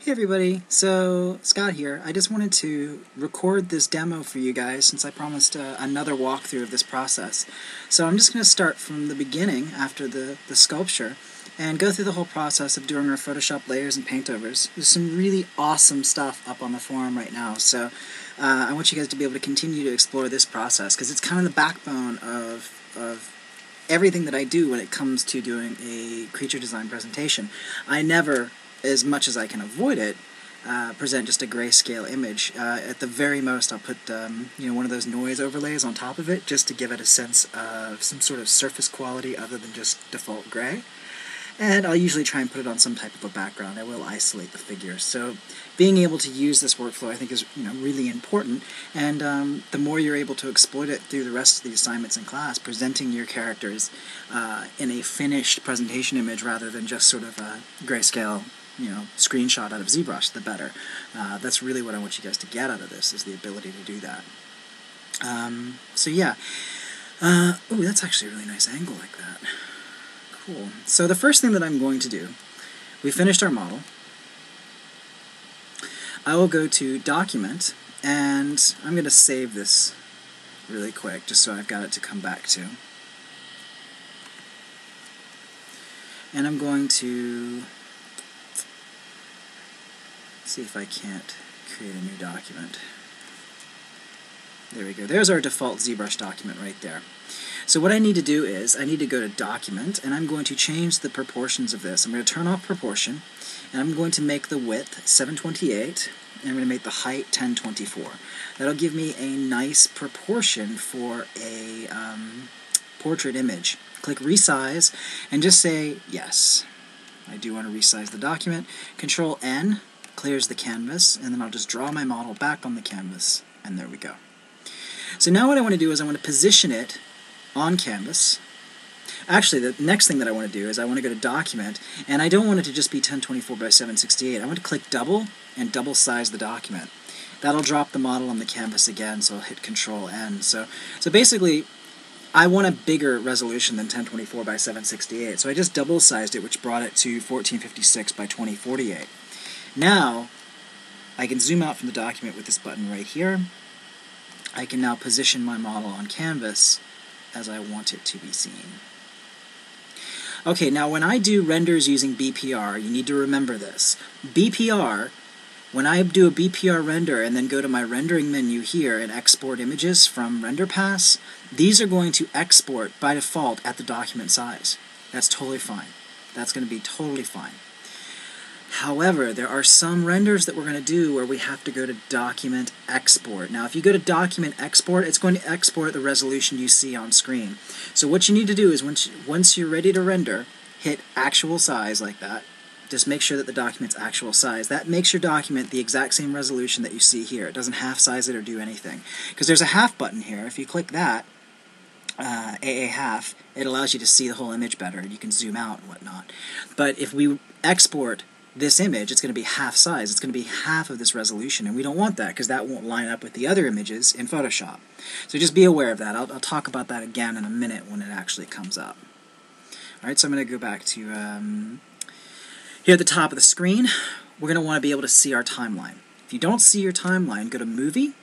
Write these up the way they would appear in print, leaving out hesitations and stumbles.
Hey everybody, so Scott here. I just wanted to record this demo for you guys since I promised another walkthrough of this process. So I'm just going to start from the beginning after the sculpture and go through the whole process of doing our Photoshop layers and paintovers. There's some really awesome stuff up on the forum right now, so I want you guys to be able to continue to explore this process because it's kind of the backbone of everything that I do when it comes to doing a creature design presentation. I never, as much as I can avoid it, present just a grayscale image. At the very most, I'll put one of those noise overlays on top of it just to give it a sense of some sort of surface quality other than just default gray. And I'll usually try and put it on some type of a background. I will isolate the figures. So being able to use this workflow I think is really important, and the more you're able to exploit it through the rest of the assignments in class, presenting your characters in a finished presentation image rather than just sort of a grayscale screenshot out of ZBrush, the better. That's really what I want you guys to get out of this, is the ability to do that. So yeah. Ooh, that's actually a really nice angle like that. Cool. So the first thing that I'm going to do, we finished our model. I will go to Document, and I'm going to save this really quick, just so I've got it to come back to. And I'm going to see if I can't create a new document. There we go. There's our default ZBrush document right there. So what I need to do is, I need to go to Document, and I'm going to change the proportions of this. I'm going to turn off Proportion, and I'm going to make the width 728, and I'm going to make the height 1024. That'll give me a nice proportion for a portrait image. Click Resize, and just say, yes, I do want to resize the document. Control N clears the canvas, and then I'll just draw my model back on the canvas, and there we go. So now what I want to do is I want to position it on canvas. Actually, the next thing that I want to do is I want to go to Document, and I don't want it to just be 1024 by 768. I want to click Double and double size the document. That'll drop the model on the canvas again, so I'll hit Control N. So basically, I want a bigger resolution than 1024 by 768, so I just double sized it, which brought it to 1456 by 2048. Now, I can zoom out from the document with this button right here. I can now position my model on canvas as I want it to be seen. Okay, now when I do renders using BPR, you need to remember this. BPR, when I do a BPR render and then go to my rendering menu here and export images from RenderPass, these are going to export by default at the document size. That's totally fine. That's going to be totally fine. However, there are some renders that we're going to do where we have to go to Document Export. Now, if you go to Document Export, it's going to export the resolution you see on screen. So what you need to do is once you're ready to render, hit Actual Size like that. Just make sure that the document's actual size. That makes your document the exact same resolution that you see here. It doesn't half size it or do anything. Because there's a half button here. If you click that, AA half, it allows you to see the whole image better. You can zoom out and whatnot. But if we export this image, it's going to be half size. It's going to be half of this resolution, and we don't want that because that won't line up with the other images in Photoshop. So just be aware of that. I'll talk about that again in a minute when it actually comes up. Alright, so I'm going to go back to here at the top of the screen. We're going to want to be able to see our timeline. If you don't see your timeline, go to Movie,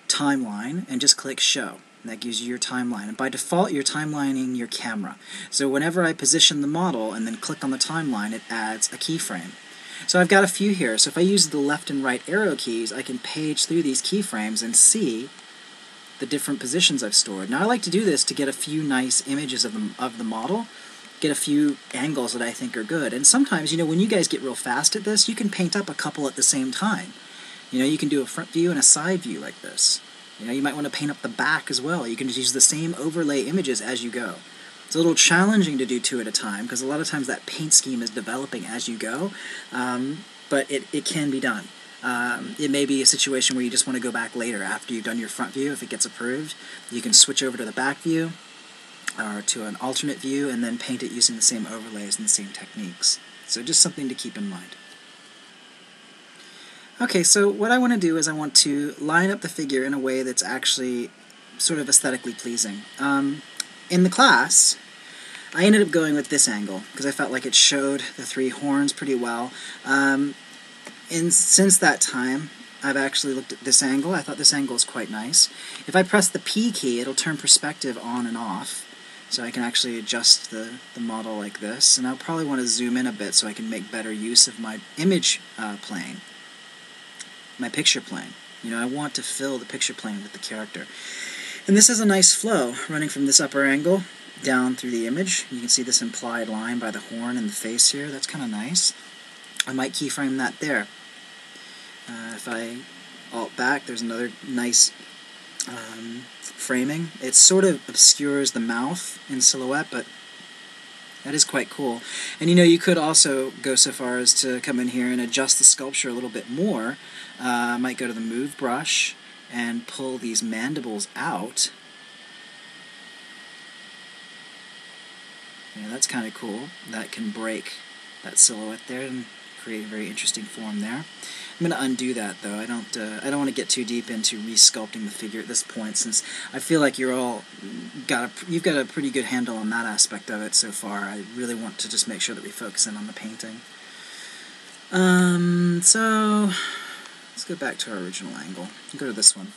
Timeline, and just click Show. That gives you your timeline. And by default, you're timelining your camera. So whenever I position the model and then click on the timeline, it adds a keyframe. So I've got a few here. So if I use the left and right arrow keys, I can page through these keyframes and see the different positions I've stored. Now I like to do this to get a few nice images of the model, get a few angles that I think are good. And sometimes, when you guys get real fast at this, you can paint up a couple at the same time. You can do a front view and a side view like this. You might want to paint up the back as well. You can just use the same overlay images as you go. It's a little challenging to do two at a time, because a lot of times that paint scheme is developing as you go, but it can be done. It may be a situation where you just want to go back later after you've done your front view. If it gets approved, you can switch over to the back view, or to an alternate view, and then paint it using the same overlays and the same techniques. So just something to keep in mind. Okay, so what I want to do is I want to line up the figure in a way that's actually sort of aesthetically pleasing. In the class, I ended up going with this angle because I felt like it showed the three horns pretty well. since that time, I've actually looked at this angle. I thought this angle is quite nice. If I press the P key, it'll turn perspective on and off, so I can actually adjust the model like this. And I'll probably want to zoom in a bit so I can make better use of my image plane, my picture plane. You know, I want to fill the picture plane with the character. And this has a nice flow running from this upper angle down through the image. You can see this implied line by the horn and the face here. That's kind of nice. I might keyframe that there. If I alt back, there's another nice framing. It sort of obscures the mouth in silhouette, but that is quite cool. And you know, you could also go so far as to come in here and adjust the sculpture a little bit more. I might go to the move brush and pull these mandibles out. Yeah, that's kind of cool. That can break that silhouette there and create a very interesting form there. I'm going to undo that though. I don't want to get too deep into resculpting the figure at this point, since I feel like you've got a pretty good handle on that aspect of it so far. I really want to just make sure that we focus in on the painting. So let's go back to our original angle. Go to this one.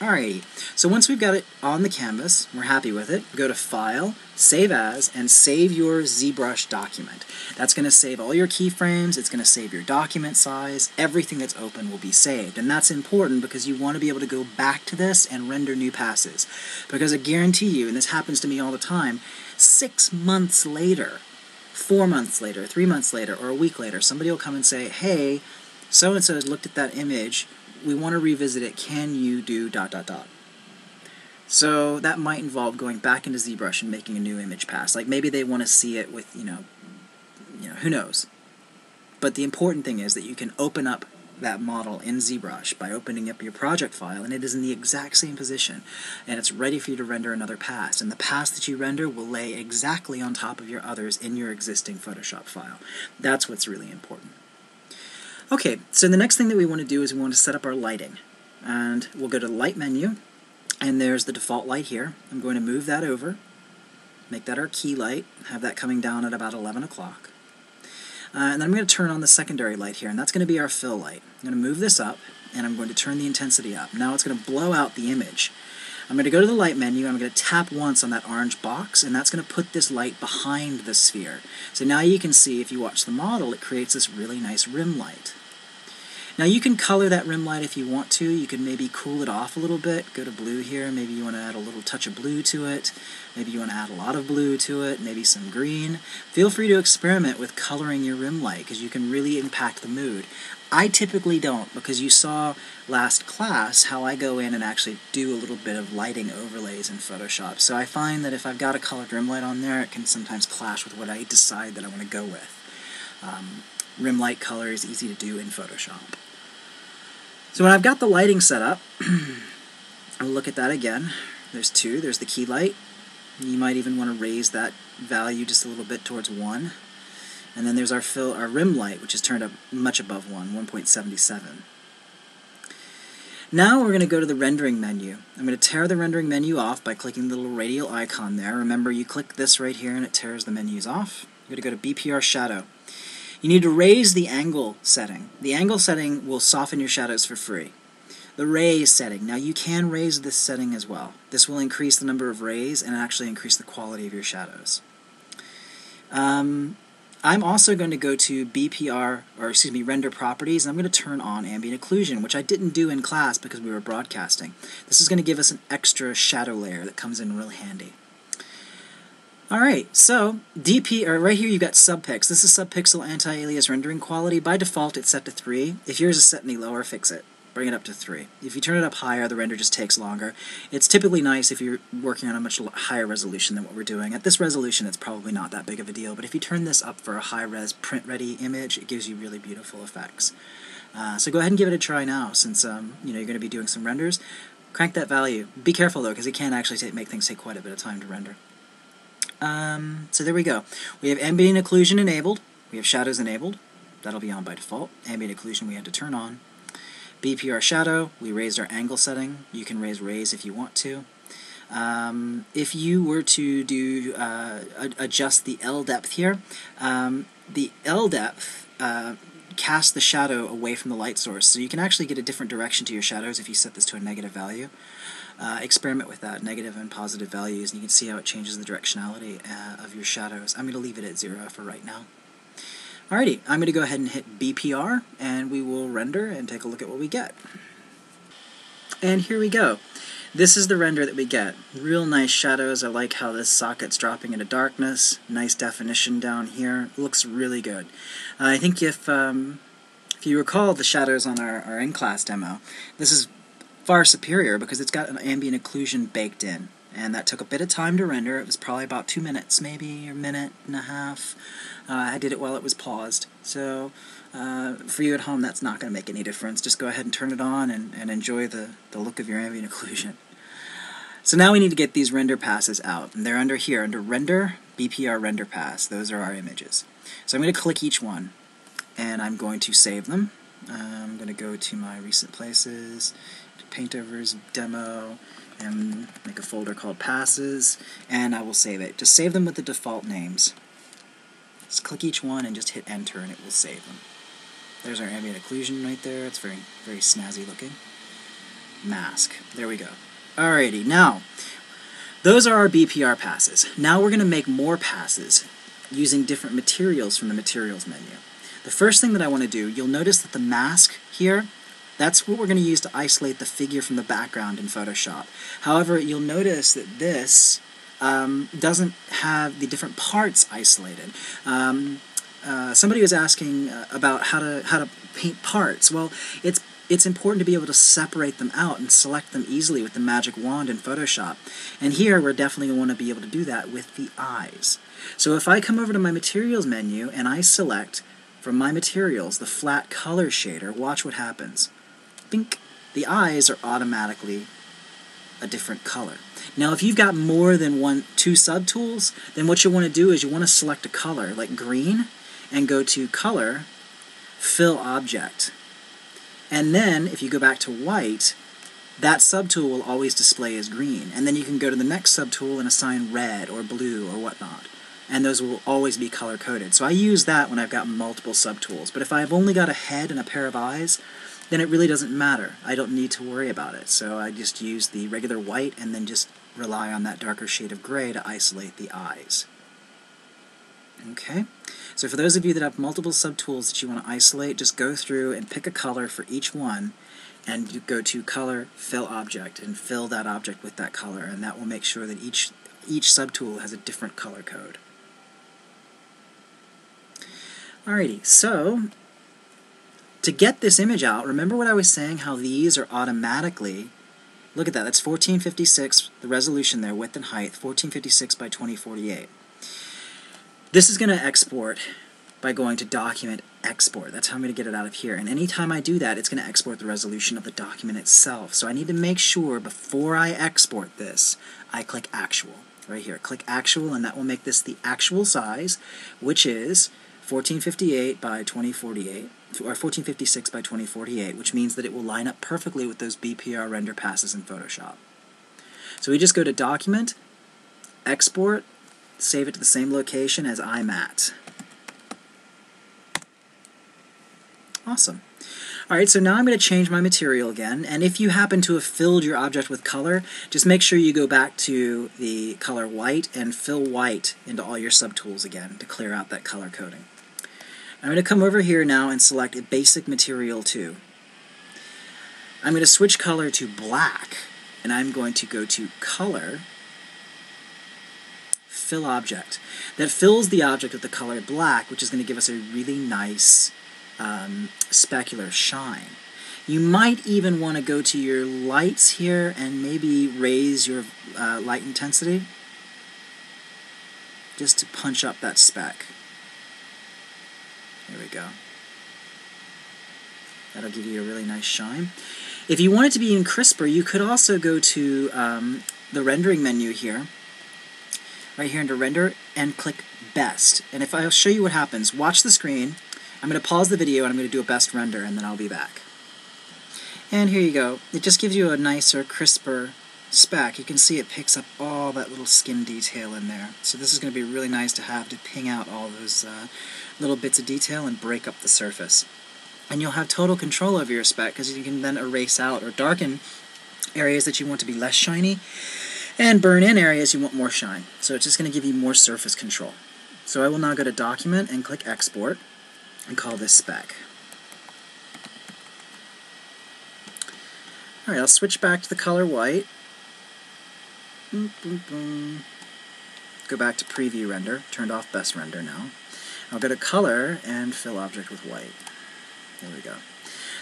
Alrighty, so once we've got it on the canvas, we're happy with it, go to File, Save As, and save your ZBrush document. That's going to save all your keyframes, it's going to save your document size, everything that's open will be saved. And that's important because you want to be able to go back to this and render new passes. Because I guarantee you, and this happens to me all the time, 6 months later, 4 months later, 3 months later, or a week later, somebody will come and say, hey, so-and-so has looked at that image, we want to revisit it, can you do ... So that might involve going back into ZBrush and making a new image pass. Like maybe they want to see it with, you know, who knows. But the important thing is that you can open up that model in ZBrush by opening up your project file, and it is in the exact same position, and it's ready for you to render another pass. And the pass that you render will lay exactly on top of your others in your existing Photoshop file. That's what's really important. Okay, so the next thing that we want to do is we want to set up our lighting. And we'll go to the Light menu, and there's the default light here. I'm going to move that over, make that our key light, have that coming down at about 11 o'clock. And then I'm going to turn on the secondary light here, and that's going to be our fill light. I'm going to move this up, and I'm going to turn the intensity up. Now it's going to blow out the image. I'm going to go to the Light menu, I'm going to tap once on that orange box, and that's going to put this light behind the sphere. So now you can see, if you watch the model, it creates this really nice rim light. Now you can color that rim light if you want to. You can maybe cool it off a little bit. Go to blue here. Maybe you want to add a little touch of blue to it. Maybe you want to add a lot of blue to it. Maybe some green. Feel free to experiment with coloring your rim light because you can really impact the mood. I typically don't, because you saw last class how I go in and actually do a little bit of lighting overlays in Photoshop. So I find that if I've got a colored rim light on there, it can sometimes clash with what I decide that I want to go with. Rim light color is easy to do in Photoshop. So when I've got the lighting set up, I'll look at that again. There's two. There's the key light. You might even want to raise that value just a little bit towards 1. And then there's our rim light, which is turned up much above 1, 1.77. Now we're going to go to the rendering menu. I'm going to tear the rendering menu off by clicking the little radial icon there. Remember, you click this right here and it tears the menus off. I'm going to go to BPR Shadow. You need to raise the angle setting. The angle setting will soften your shadows for free. The raise setting. Now you can raise this setting as well. This will increase the number of rays and actually increase the quality of your shadows. I'm also going to go to Render Properties, and I'm going to turn on Ambient Occlusion, which I didn't do in class because we were broadcasting. This is going to give us an extra shadow layer that comes in real handy. Alright, so right here you've got subpix. This is subpixel anti-alias rendering quality. By default it's set to 3. If yours is set any lower, fix it. Bring it up to 3. If you turn it up higher, the render just takes longer. It's typically nice if you're working on a much higher resolution than what we're doing. At this resolution it's probably not that big of a deal, but if you turn this up for a high-res print-ready image, it gives you really beautiful effects. So go ahead and give it a try now, since you're going to be doing some renders. Crank that value. Be careful though, because it can actually make things take quite a bit of time to render. So there we go. We have ambient occlusion enabled. We have shadows enabled. That'll be on by default. Ambient occlusion we had to turn on. BPR shadow, we raised our angle setting. You can raise rays if you want to. If you were to do adjust the L depth here, the L depth cast the shadow away from the light source, so you can actually get a different direction to your shadows if you set this to a negative value. Experiment with that, negative and positive values, and you can see how it changes the directionality of your shadows. I'm going to leave it at 0 for right now. Alrighty, I'm going to go ahead and hit BPR, and we will render and take a look at what we get. And here we go. This is the render that we get. Real nice shadows. I like how this socket's dropping into darkness. Nice definition down here. Looks really good. I think if you recall the shadows on our in-class demo, this is far superior because it's got an ambient occlusion baked in. And that took a bit of time to render. It was probably about 2 minutes, maybe, or a minute and a half. I did it while it was paused. So for you at home, that's not going to make any difference. Just go ahead and turn it on and enjoy the look of your ambient occlusion. So now we need to get these render passes out. And they're under here, under Render, BPR Render Pass. Those are our images. So I'm going to click each one, and I'm going to save them. I'm going to go to my recent places, to Paintovers, Demo, and make a folder called Passes, and I will save it. Just save them with the default names. Just click each one and just hit Enter, and it will save them. There's our ambient occlusion right there. It's very, very snazzy looking. Mask. There we go. Alrighty, now, those are our BPR passes. Now we're going to make more passes using different materials from the Materials menu. The first thing that I want to do, you'll notice that the mask here, that's what we're going to use to isolate the figure from the background in Photoshop. However, you'll notice that this doesn't have the different parts isolated. Somebody was asking about how to paint parts. Well, it's important to be able to separate them out and select them easily with the magic wand in Photoshop. And here we're definitely going to want to be able to do that with the eyes. So if I come over to my Materials menu and I select from my materials the flat color shader, watch what happens. Bink. The eyes are automatically a different color. Now if you've got more than two subtools, then what you want to do is you want to select a color like green and go to Color, Fill Object. And then if you go back to white, that subtool will always display as green. And then you can go to the next subtool and assign red or blue or whatnot. And those will always be color-coded. So I use that when I've got multiple subtools. But if I've only got a head and a pair of eyes, then it really doesn't matter. I don't need to worry about it. So I just use the regular white and then just rely on that darker shade of gray to isolate the eyes. Okay? So for those of you that have multiple subtools that you want to isolate, just go through and pick a color for each one, and you go to Color, Fill Object, and fill that object with that color, and that will make sure that each subtool has a different color code. Alrighty, so to get this image out, remember what I was saying, how these are automatically, look at that, that's 1456, the resolution there, width and height, 1456 by 2048. This is going to export by going to Document, Export. That's how I'm going to get it out of here. And anytime I do that, it's going to export the resolution of the document itself. So I need to make sure before I export this, I click Actual. Right here, click Actual, and that will make this the actual size, which is 1458 by 2048, or 1456 by 2048, which means that it will line up perfectly with those BPR render passes in Photoshop. So we just go to Document, Export, save it to the same location as I'm at. Awesome. Alright, so now I'm going to change my material again, and if you happen to have filled your object with color, just make sure you go back to the color white and fill white into all your subtools again to clear out that color coding. I'm going to come over here now and select a basic material 2. I'm going to switch color to black, and I'm going to go to Color, Fill Object. That fills the object with the color black, which is going to give us a really nice specular shine. You might even want to go to your lights here and maybe raise your light intensity just to punch up that speck. There we go. That'll give you a really nice shine. If you want it to be even crisper, you could also go to the rendering menu here, right here under Render, and click Best. And if I'll show you what happens, watch the screen. I'm going to pause the video and I'm going to do a best render, and then I'll be back. And here you go. It just gives you a nicer, crisper speck. You can see it picks up all that little skin detail in there. So this is going to be really nice to have to ping out all those little bits of detail and break up the surface. and you'll have total control over your speck because you can then erase out or darken areas that you want to be less shiny and burn in areas you want more shine. So it's just going to give you more surface control. So I will now go to Document and click Export and call this speck. Alright, I'll switch back to the color white. Boom, boom, boom. Go back to Preview Render, turned off Best Render now. I'll go to Color and Fill Object with white. There we go.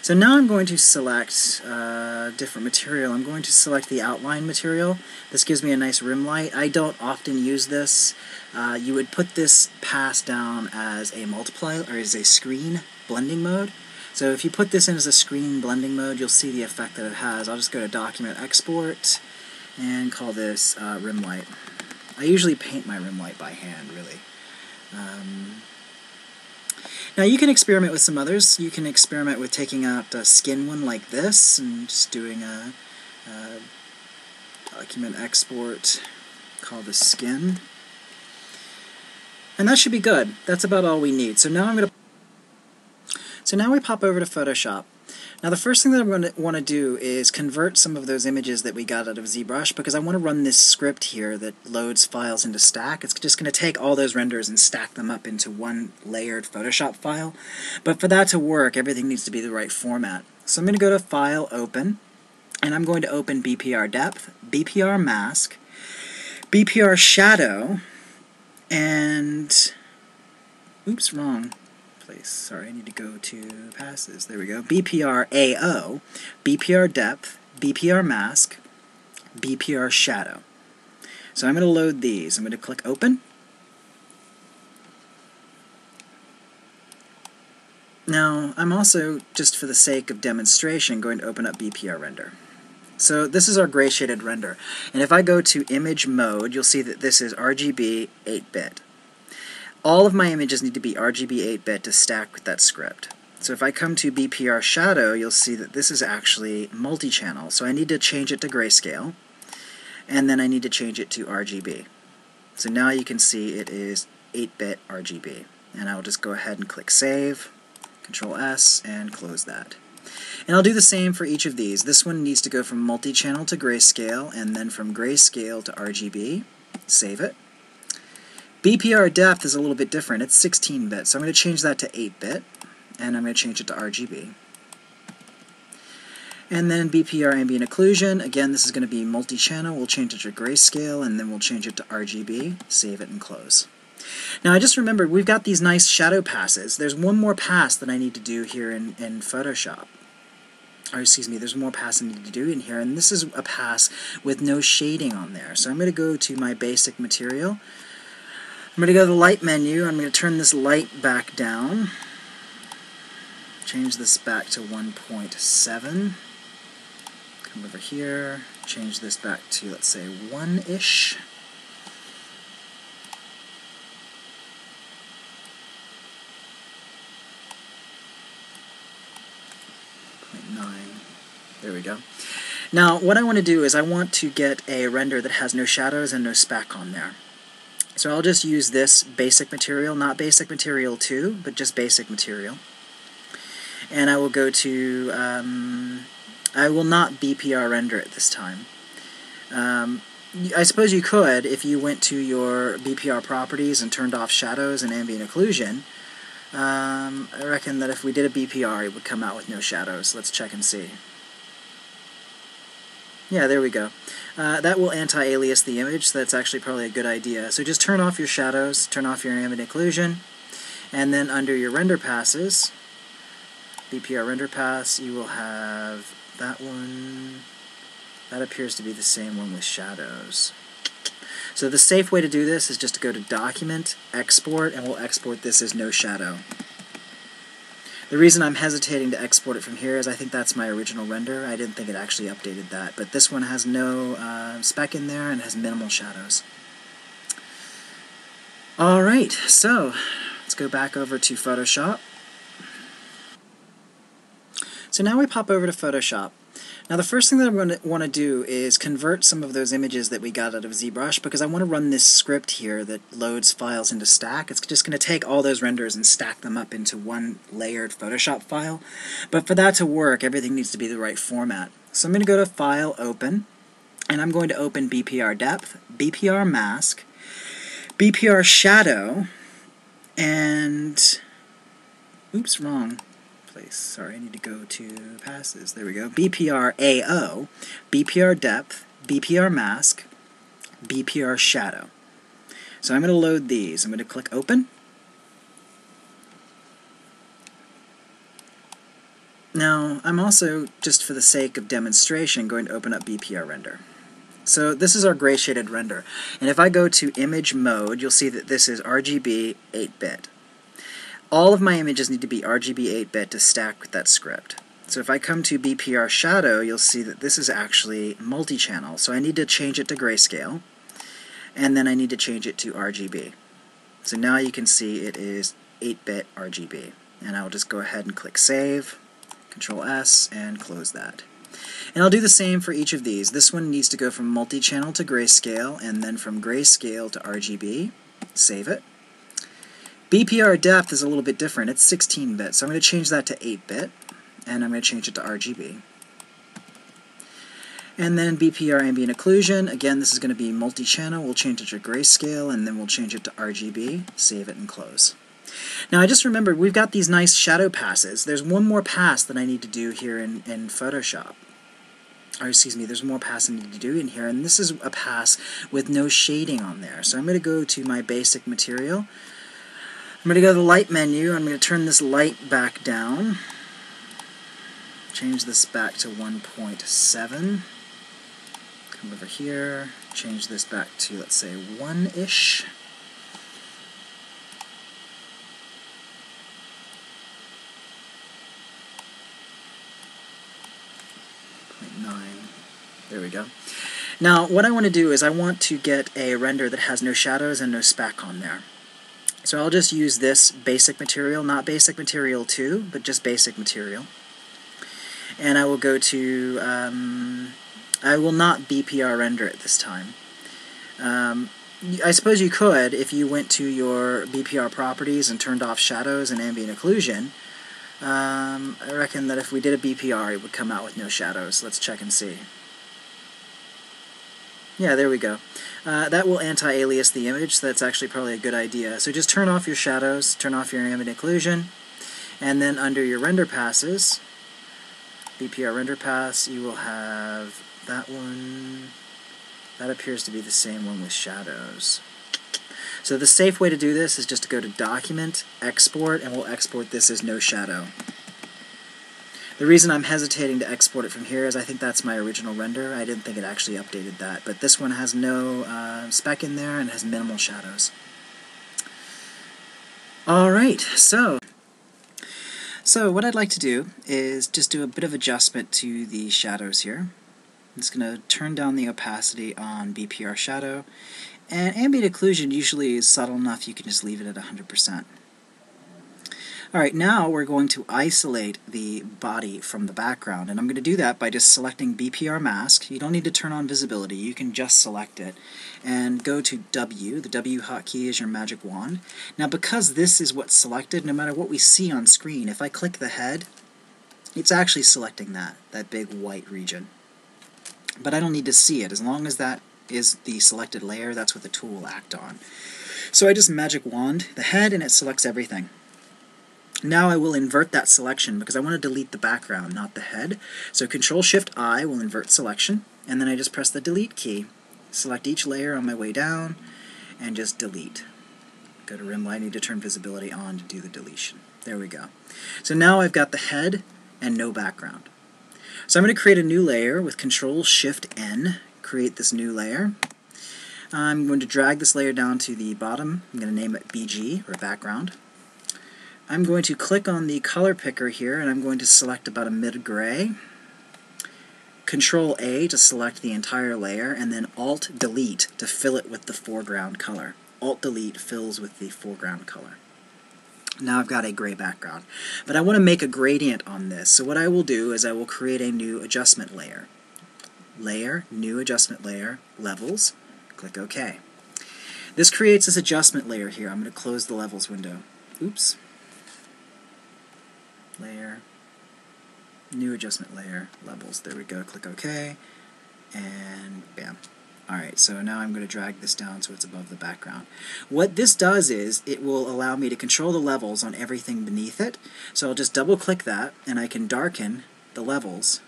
So now I'm going to select different material. I'm going to select the outline material. This gives me a nice rim light. I don't often use this. You would put this pass down as a multiply or as a screen blending mode. So if you put this in as a screen blending mode, you'll see the effect that it has. I'll just go to Document, Export, and call this rim light. I usually paint my rim light by hand, really. Now you can experiment with some others. You can experiment with taking out a skin one like this and just doing a Document Export, call this Skin. And that should be good. That's about all we need. So now now we pop over to Photoshop. Now the first thing that I'm going to want to do is convert some of those images that we got out of ZBrush, because I want to run this script here that loads files into stack. It's just going to take all those renders and stack them up into one layered Photoshop file. But for that to work, everything needs to be the right format. So I'm going to go to File, Open, and I'm going to open BPR Depth, BPR Mask, BPR Shadow, and... oops, wrong place. Sorry, I need to go to passes. There we go. BPR AO, BPR Depth, BPR Mask, BPR Shadow. So I'm going to load these. I'm going to click Open. Now, I'm also, just for the sake of demonstration, going to open up BPR Render. So this is our gray shaded render. And if I go to Image Mode, you'll see that this is RGB 8-bit. All of my images need to be RGB 8-bit to stack with that script. So if I come to BPR Shadow, you'll see that this is actually multi-channel. So I need to change it to grayscale, and then I need to change it to RGB. So now you can see it is 8-bit RGB. And I'll just go ahead and click Save, Control S, and close that. And I'll do the same for each of these. This one needs to go from multi-channel to grayscale, and then from grayscale to RGB. Save it. BPR Depth is a little bit different. It's 16-bit, so I'm going to change that to 8-bit, and I'm going to change it to RGB. And then BPR Ambient Occlusion, again, this is going to be multi-channel. We'll change it to grayscale, and then we'll change it to RGB, save it, and close. Now, I just remembered we've got these nice shadow passes. There's one more pass that I need to do here in Photoshop. Or, excuse me, there's more pass I need to do in here, and this is a pass with no shading on there. So I'm going to go to my basic material. I'm going to go to the light menu. I'm going to turn this light back down. Change this back to 1.7. Come over here. Change this back to, let's say, 1-ish. There we go. Now, what I want to do is I want to get a render that has no shadows and no speck on there. So I'll just use this basic material, not basic material 2, but just basic material. And I will go to, I will not BPR render it this time. I suppose you could if you went to your BPR properties and turned off shadows and ambient occlusion. I reckon that if we did a BPR, it would come out with no shadows. Let's check and see. Yeah, there we go. That will anti-alias the image, so that's actually probably a good idea. So just turn off your shadows, turn off your ambient occlusion, and then under your render passes, BPR render pass, you will have that one. That appears to be the same one with shadows. So the safe way to do this is just to go to Document, Export, and we'll export this as no shadow. The reason I'm hesitating to export it from here is I think that's my original render. I didn't think it actually updated that, but this one has no speck in there and has minimal shadows. Alright, so let's go back over to Photoshop. So now we pop over to Photoshop. Now the first thing that I'm going to want to do is convert some of those images that we got out of ZBrush, because I want to run this script here that loads files into stack. It's just going to take all those renders and stack them up into one layered Photoshop file. But for that to work, everything needs to be the right format. So I'm going to go to File, Open, and I'm going to open BPR Depth, BPR Mask, BPR Shadow, and... oops, wrong place. Sorry, I need to go to passes. There we go. BPR AO, BPR Depth, BPR Mask, BPR Shadow. So I'm going to load these. I'm going to click Open. Now, I'm also, just for the sake of demonstration, going to open up BPR Render. So this is our gray shaded render. And if I go to Image Mode, you'll see that this is RGB 8-bit. All of my images need to be RGB 8-bit to stack with that script. So if I come to BPR Shadow, you'll see that this is actually multi-channel. So I need to change it to grayscale, and then I need to change it to RGB. So now you can see it is 8-bit RGB. And I'll just go ahead and click Save, Control S, and close that. And I'll do the same for each of these. This one needs to go from multi-channel to grayscale, and then from grayscale to RGB. Save it. BPR Depth is a little bit different. It's 16-bit, so I'm going to change that to 8-bit, and I'm going to change it to RGB. And then BPR Ambient Occlusion, again, this is going to be multi-channel. We'll change it to grayscale, and then we'll change it to RGB, save it, and close. Now, I just remembered we've got these nice shadow passes. There's one more pass that I need to do here in Photoshop. Or, excuse me, there's more pass I need to do in here, and this is a pass with no shading on there. So I'm going to go to my basic material. I'm going to go to the light menu. I'm going to turn this light back down. Change this back to 1.7. Come over here. Change this back to, let's say, 1-ish. 0.9. There we go. Now, what I want to do is I want to get a render that has no shadows and no speck on there. So I'll just use this basic material, not basic material 2, but just basic material. And I will go to, I will not BPR render it this time. I suppose you could if you went to your BPR properties and turned off shadows and ambient occlusion. I reckon that if we did a BPR, it would come out with no shadows. Let's check and see. Yeah, there we go. That will anti-alias the image, so that's actually probably a good idea. So just turn off your shadows, turn off your ambient occlusion, and then under your render passes, BPR render pass, you will have that one. That appears to be the same one with shadows. So the safe way to do this is just to go to Document, Export, and we'll export this as no shadow. The reason I'm hesitating to export it from here is I think that's my original render. I didn't think it actually updated that. But this one has no speck in there and has minimal shadows. Alright, so what I'd like to do is just do a bit of adjustment to the shadows here. I'm just going to turn down the opacity on BPR Shadow. And ambient occlusion usually is subtle enough you can just leave it at 100%. Alright, now we're going to isolate the body from the background, and I'm going to do that by just selecting BPR Mask. You don't need to turn on visibility, you can just select it, and go to W. The W hotkey is your magic wand. Now because this is what's selected, no matter what we see on screen, if I click the head, it's actually selecting that big white region. But I don't need to see it. As long as that is the selected layer, that's what the tool will act on. So I just magic wand the head, and it selects everything. Now I will invert that selection because I want to delete the background, not the head. So Control-Shift-I will invert selection, and then I just press the Delete key. Select each layer on my way down, and just delete. Go to Rim Light, I need to turn visibility on to do the deletion. There we go. So now I've got the head and no background. So I'm going to create a new layer with Control-Shift-N, create this new layer. I'm going to drag this layer down to the bottom. I'm going to name it BG, or background. I'm going to click on the color picker here, and I'm going to select about a mid-gray. Control-A to select the entire layer, and then Alt-Delete to fill it with the foreground color. Alt-Delete fills with the foreground color. Now I've got a gray background. But I want to make a gradient on this. So what I will do is I will create a new adjustment layer. Layer, new adjustment layer, levels, click OK. This creates this adjustment layer here. I'm going to close the levels window. Oops. Layer, new adjustment layer, levels. There we go. Click OK. And bam. Alright, so now I'm going to drag this down so it's above the background. What this does is it will allow me to control the levels on everything beneath it. So I'll just double click that and I can darken the levels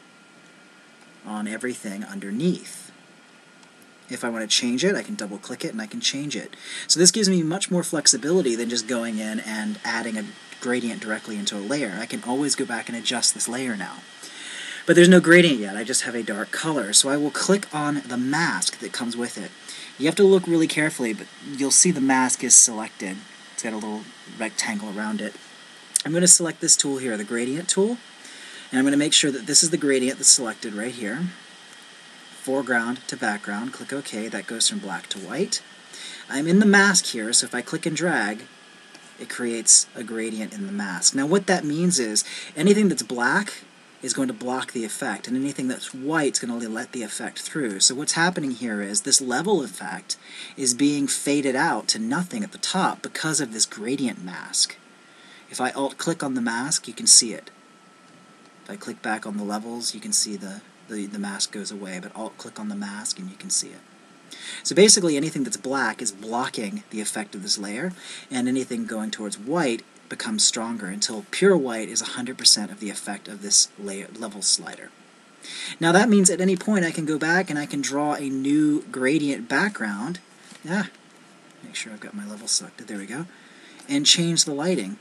on everything underneath. If I want to change it, I can double click it and I can change it. So this gives me much more flexibility than just going in and adding a gradient directly into a layer. I can always go back and adjust this layer now. But there's no gradient yet, I just have a dark color. So I will click on the mask that comes with it. You have to look really carefully, but you'll see the mask is selected. It's got a little rectangle around it. I'm going to select this tool here, the gradient tool, and I'm going to make sure that this is the gradient that's selected right here. Foreground to background, click OK, that goes from black to white. I'm in the mask here, so if I click and drag, it creates a gradient in the mask. Now what that means is anything that's black is going to block the effect, and anything that's white is going to let the effect through. So what's happening here is this level effect is being faded out to nothing at the top because of this gradient mask. If I alt-click on the mask, you can see it. If I click back on the levels, you can see the mask goes away, but alt-click on the mask and you can see it. So basically anything that's black is blocking the effect of this layer, and anything going towards white becomes stronger until pure white is 100% of the effect of this level slider. Now that means at any point I can go back and I can draw a new gradient background. Make sure I've got my level selected, there we go, and change the lighting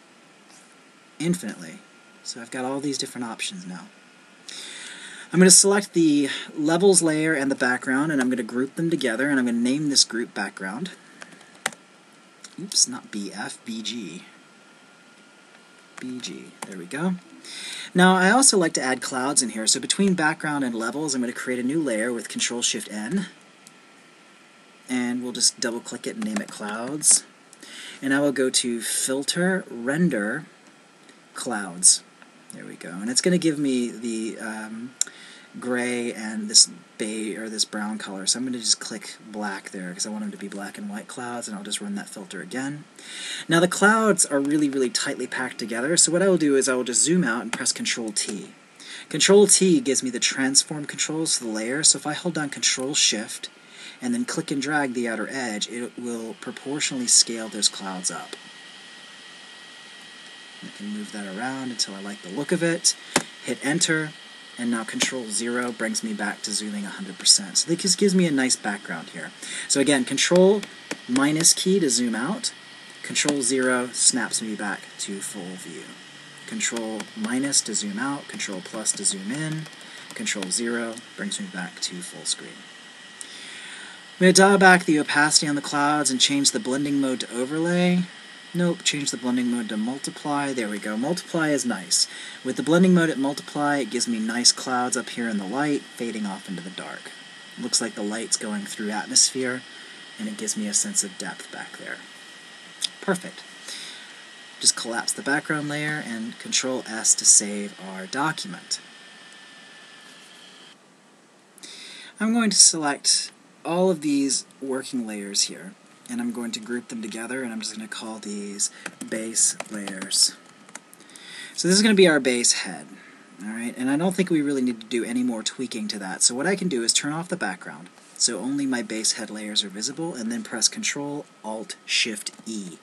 infinitely. So I've got all these different options now. I'm going to select the levels layer and the background, and I'm going to group them together, and I'm going to name this group background. Oops, not BF, BG. BG. There we go. Now I also like to add clouds in here, so between background and levels I'm going to create a new layer with Control-Shift-N, and we'll just double click it and name it Clouds, and I will go to Filter, Render, Clouds. There we go, and it's going to give me the gray and this beige or this brown color, so I'm going to just click black there because I want them to be black and white clouds, and I'll just run that filter again. Now the clouds are really tightly packed together, so what I will do is I will just zoom out and press Control-T. Control-T gives me the transform controls to the layer, so if I hold down Control-Shift and then click and drag the outer edge, it will proportionally scale those clouds up. I can move that around until I like the look of it, hit Enter, and now Control-0 brings me back to zooming 100%. So this gives me a nice background here. So again, Control-key to zoom out, Control-0 snaps me back to full view. Control- to zoom out, Control+ to zoom in, Control-0 brings me back to full screen. I'm going to dial back the opacity on the clouds and change the blending mode to overlay. Nope, change the blending mode to multiply. There we go. Multiply is nice. With the blending mode at multiply, it gives me nice clouds up here in the light, fading off into the dark. It looks like the light's going through atmosphere, and it gives me a sense of depth back there. Perfect. Just collapse the background layer and Control-S to save our document. I'm going to select all of these working layers here, and I'm going to group them together, and I'm just going to call these base layers. So this is going to be our base head, alright? And I don't think we really need to do any more tweaking to that. So what I can do is turn off the background, so only my base head layers are visible, and then press Control-Alt-Shift-E.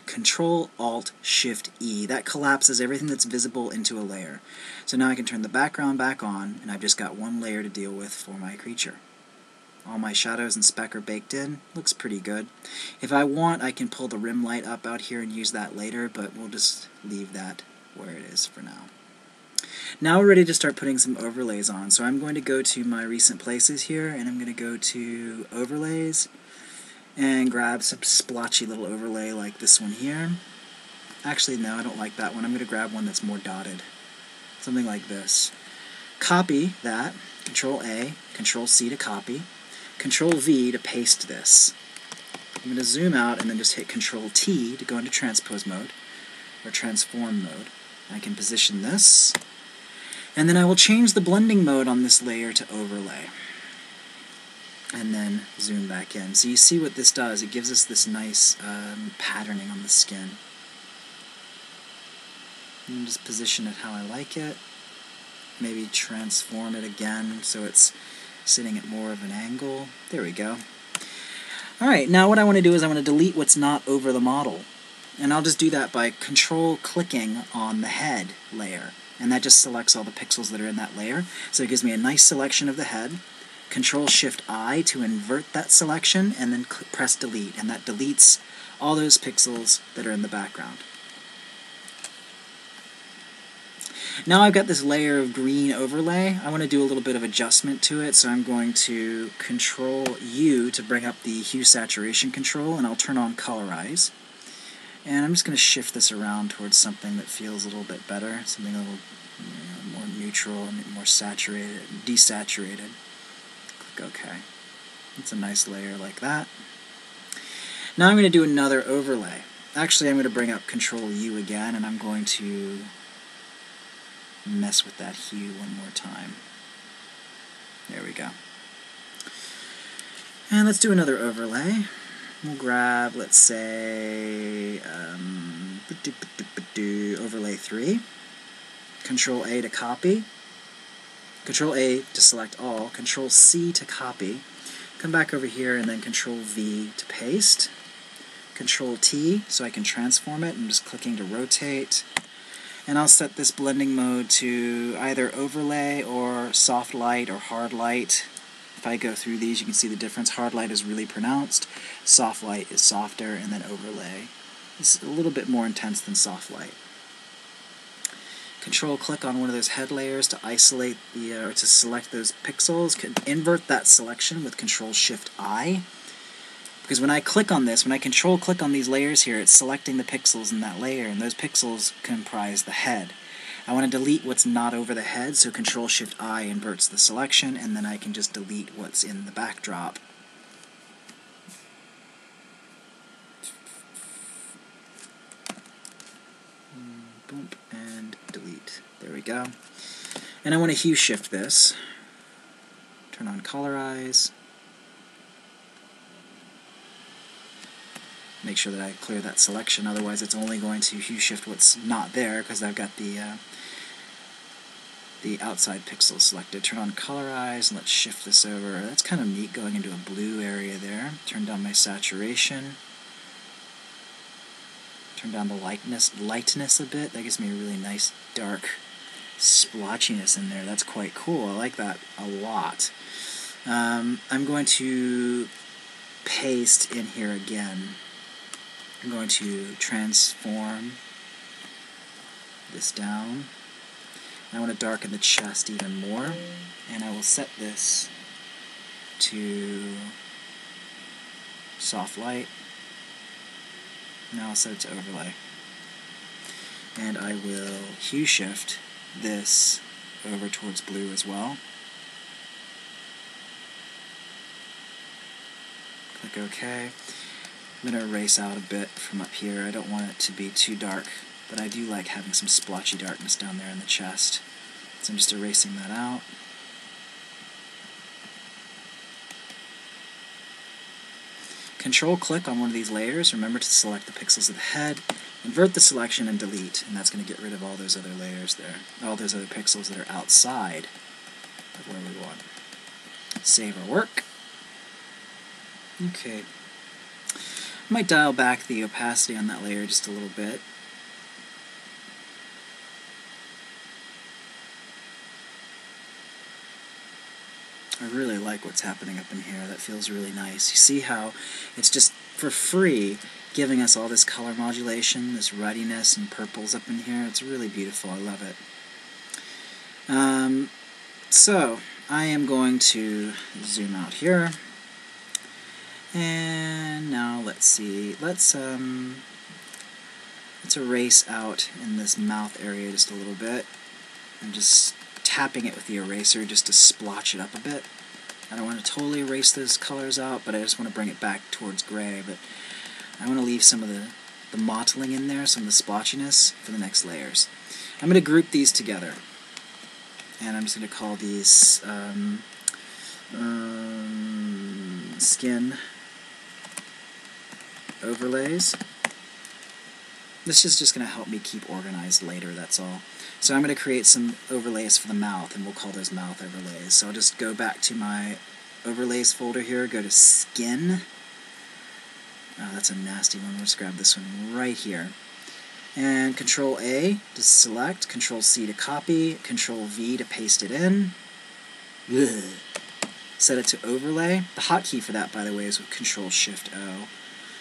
Control-Alt-Shift-E. That collapses everything that's visible into a layer. So now I can turn the background back on, and I've just got one layer to deal with for my creature. All my shadows and speck are baked in. Looks pretty good. If I want, I can pull the rim light up out here and use that later, but we'll just leave that where it is for now. Now we're ready to start putting some overlays on. So I'm going to go to my recent places here, and I'm going to go to overlays and grab some splotchy little overlay like this one here. Actually, no, I don't like that one. I'm going to grab one that's more dotted. Something like this. Copy that. Control-A, Control-C to copy. Control-V to paste this. I'm going to zoom out and then just hit Control-T to go into transpose mode. or transform mode. I can position this, and then I will change the blending mode on this layer to overlay, and then zoom back in. So you see what this does, it gives us this nice patterning on the skin. And just position it how I like it. Maybe transform it again so it's sitting at more of an angle. There we go. Alright, now what I want to do is I want to delete what's not over the model. And I'll just do that by control-clicking on the head layer. And that just selects all the pixels that are in that layer. So it gives me a nice selection of the head. Control-Shift-I to invert that selection, and then press delete. And that deletes all those pixels that are in the background. Now I've got this layer of green overlay. I want to do a little bit of adjustment to it, so I'm going to Control-U to bring up the hue saturation control, and I'll turn on colorize. And I'm just going to shift this around towards something that feels a little bit better, something a little more neutral and more saturated, desaturated. Click OK. It's a nice layer like that. Now I'm going to do another overlay. Actually, I'm going to bring up Control-U again, and I'm going to mess with that hue one more time. There we go. And let's do another overlay. We'll grab, let's say, overlay 3. Control-A to copy. Control-A to select all. Control-C to copy. Come back over here and then Control-V to paste. Control-T so I can transform it. I'm just clicking to rotate. And I'll set this blending mode to either overlay or soft light or hard light. If I go through these, you can see the difference. Hard light is really pronounced, soft light is softer, and then overlay is a little bit more intense than soft light. Control-click on one of those head layers to isolate the, or to select those pixels. Invert that selection with Control-Shift-I. Because when I click on this, when I control-click on these layers here, it's selecting the pixels in that layer, and those pixels comprise the head. I want to delete what's not over the head, so Control-Shift-I inverts the selection, and then I can just delete what's in the backdrop. Boom, and delete. There we go. And I want to hue shift this. Turn on colorize. Make sure that I clear that selection, otherwise it's only going to hue shift what's not there because I've got the outside pixels selected. Turn on colorize and let's shift this over. That's kind of neat going into a blue area there. Turn down my saturation. Turn down the lightness a bit. That gives me a really nice dark splotchiness in there. That's quite cool. I like that a lot. I'm going to paste in here again. I'm going to transform this down. I want to darken the chest even more, and I will set this to soft light. Now I'll set it to overlay. And I will hue shift this over towards blue as well. Click OK. I'm going to erase out a bit from up here. I don't want it to be too dark, but I do like having some splotchy darkness down there in the chest. So I'm just erasing that out. Control-click on one of these layers. Remember to select the pixels of the head, invert the selection, and delete. And that's going to get rid of all those other layers there, all those other pixels that are outside of where we want. Save our work. Okay. I might dial back the opacity on that layer just a little bit. I really like what's happening up in here. That feels really nice. You see how it's just for free giving us all this color modulation, this ruddiness and purples up in here. It's really beautiful. I love it. So I am going to zoom out here. And now let's see, let's erase out in this mouth area just a little bit. I'm just tapping it with the eraser just to splotch it up a bit. I don't want to totally erase those colors out, but I just want to bring it back towards gray. But I want to leave some of the the mottling in there, some of the splotchiness for the next layers. I'm going to group these together, and I'm just going to call these skin overlays. This is just going to help me keep organized later, that's all. So I'm going to create some overlays for the mouth, and we'll call those mouth overlays. So I'll just go back to my overlays folder here, go to skin. Oh, that's a nasty one. Let's grab this one right here. And Control A to select, Control C to copy, Control V to paste it in. Ugh. Set it to overlay. The hotkey for that, by the way, is with Control Shift O.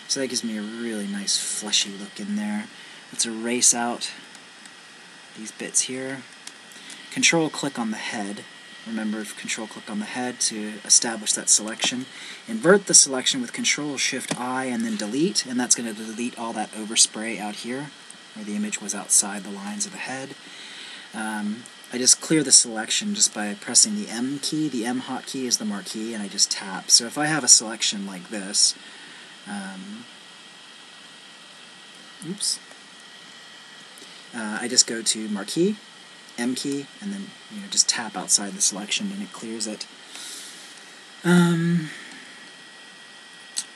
So that gives me a really nice fleshy look in there. Let's erase out these bits here. Control click on the head. Remember, Control click on the head to establish that selection. Invert the selection with Control Shift I and then delete, and that's going to delete all that overspray out here, where the image was outside the lines of the head. I just clear the selection just by pressing the M key. The M hotkey is the marquee, and I just tap. So if I have a selection like this, I just go to marquee, M key, and then just tap outside the selection, and it clears it.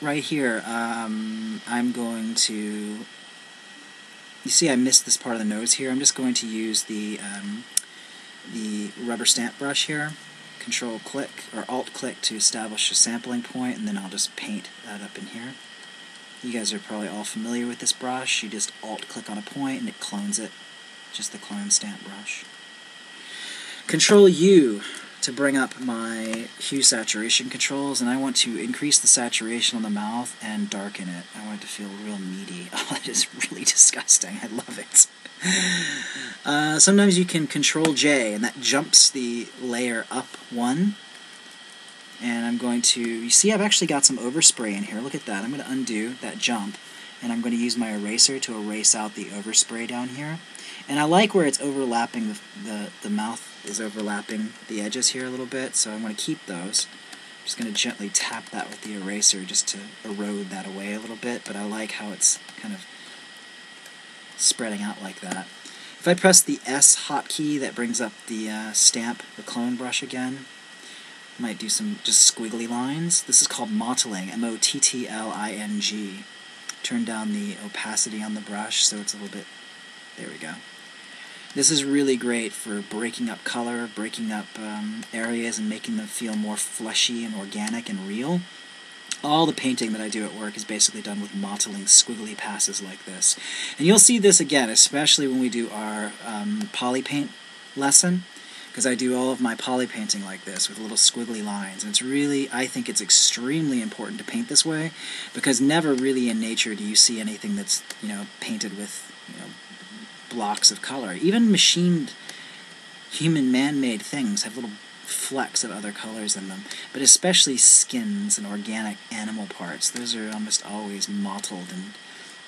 Right here, I'm going to. You see, I missed this part of the nose here. I'm just going to use the rubber stamp brush here. Control click or Alt click to establish a sampling point, and then I'll just paint that up in here. You guys are probably all familiar with this brush. You just Alt click on a point and it clones it. Just the clone stamp brush. Control U to bring up my hue saturation controls, and I want to increase the saturation on the mouth and darken it. I want it to feel real meaty. Oh, that is really disgusting. I love it. Sometimes you can Control J, and that jumps the layer up one. And I'm going to, you see I've actually got some overspray in here. Look at that. I'm going to undo that jump, and I'm going to use my eraser to erase out the overspray down here. And I like where it's overlapping, the mouth is overlapping the edges here a little bit, so I'm going to keep those. I'm just going to gently tap that with the eraser just to erode that away a little bit, but I like how it's kind of spreading out like that. If I press the S hotkey, that brings up the stamp, the clone brush again. I might do some just squiggly lines. This is called mottling, M-O-T-T-L-I-N-G. Turn down the opacity on the brush so it's a little bit, there we go. This is really great for breaking up color, breaking up areas, and making them feel more fleshy and organic and real. All the painting that I do at work is basically done with mottling squiggly passes like this. And you'll see this again, especially when we do our poly paint lesson, because I do all of my poly painting like this with little squiggly lines. And it's really, I think it's extremely important to paint this way, because never really in nature do you see anything that's, painted with, blocks of color. Even machined, human man-made things have little flecks of other colors in them, but especially skins and organic animal parts. Those are almost always mottled, and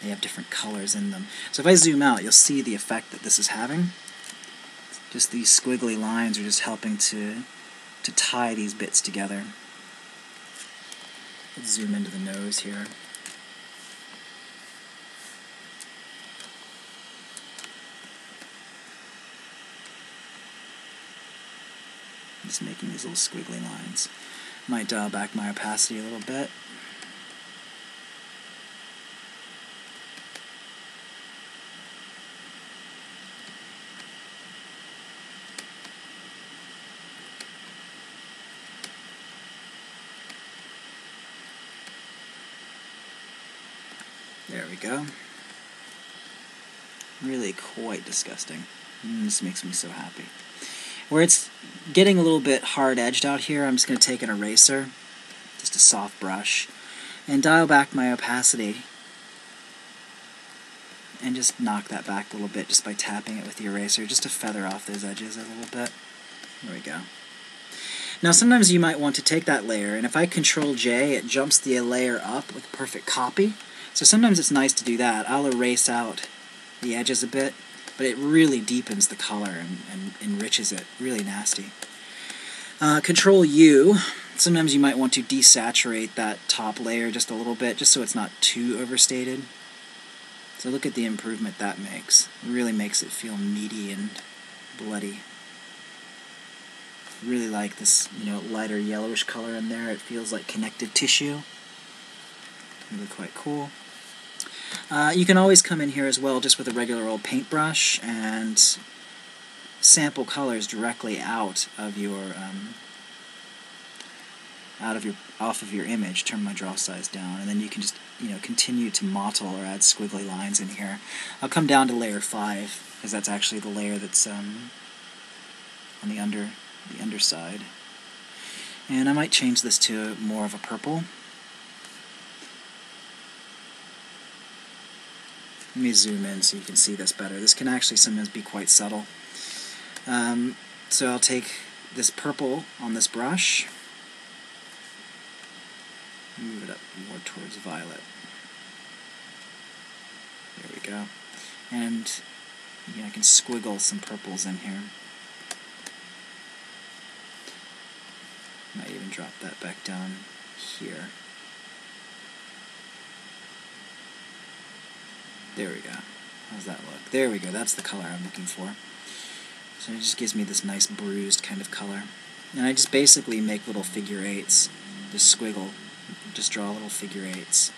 they have different colors in them. So if I zoom out, you'll see the effect that this is having. Just these squiggly lines are just helping to tie these bits together. Let's zoom into the nose here. Just making these little squiggly lines. Might dial back my opacity a little bit. There we go. Really quite disgusting. This makes me so happy. Where it's getting a little bit hard-edged out here, I'm just going to take an eraser, just a soft brush, and dial back my opacity, and just knock that back a little bit just by tapping it with the eraser, just to feather off those edges a little bit. There we go. Now sometimes you might want to take that layer, and if I Control J, it jumps the layer up with a perfect copy. So sometimes it's nice to do that. I'll erase out the edges a bit, but it really deepens the color and enriches it. Really nasty. Control U. Sometimes you might want to desaturate that top layer just a little bit, just so it's not too overstated. So look at the improvement that makes. It really makes it feel meaty and bloody. Really like this, lighter yellowish color in there. It feels like connective tissue. Really quite cool. You can always come in here as well just with a regular old paintbrush and sample colors directly off of your image. Turn my draw size down, and then you can just continue to mottle or add squiggly lines in here. I'll come down to layer 5 because that's actually the layer that's on the underside, and I might change this to more of a purple. Let me zoom in so you can see this better. This can actually sometimes be quite subtle. So I'll take this purple on this brush, move it up more towards violet. There we go. And I can squiggle some purples in here. Might even drop that back down here. There we go. How's that look? There we go. That's the color I'm looking for. So it just gives me this nice bruised kind of color. And I just basically make little figure eights. Just squiggle. Just draw little figure eights.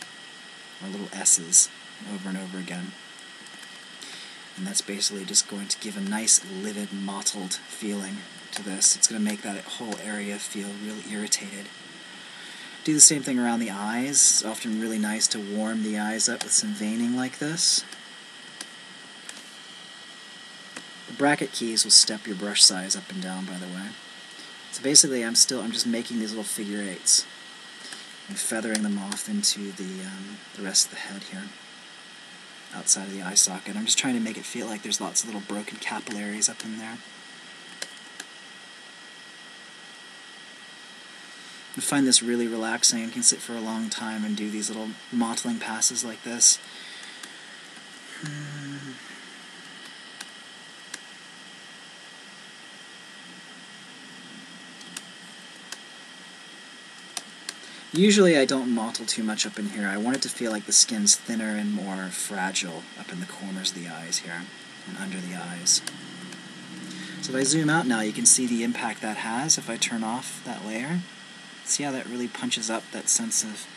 Or little S's over and over again. And that's basically just going to give a nice, livid, mottled feeling to this. It's going to make that whole area feel really irritated. Do the same thing around the eyes. It's often really nice to warm the eyes up with some veining like this. The bracket keys will step your brush size up and down, by the way. So basically I'm just making these little figure eights and feathering them off into the rest of the head here, outside of the eye socket. I'm just trying to make it feel like there's lots of little broken capillaries up in there. I find this really relaxing. I can sit for a long time and do these little mottling passes like this. Usually I don't mottle too much up in here. I want it to feel like the skin's thinner and more fragile up in the corners of the eyes here and under the eyes. So if I zoom out now, you can see the impact that has if I turn off that layer. See how that really punches up that sense of...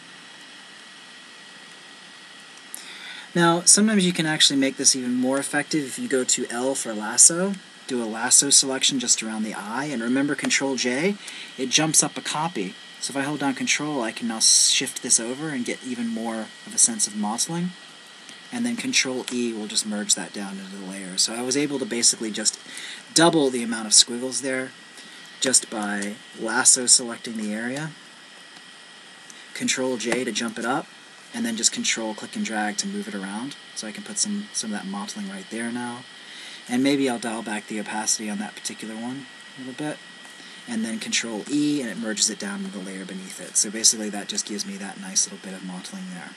Now, sometimes you can actually make this even more effective if you go to L for lasso. Do a lasso selection just around the eye, and remember Control-J, it jumps up a copy. So if I hold down Control, I can now shift this over and get even more of a sense of mottling. And then Control-E will just merge that down into the layer. So I was able to basically just double the amount of squiggles there just by lasso selecting the area. Control-J to jump it up, and then just Control, click, and drag to move it around. So I can put some of that mottling right there now. And maybe I'll dial back the opacity on that particular one a little bit. And then Control-E, and it merges it down into the layer beneath it. So basically that just gives me that nice little bit of mottling there.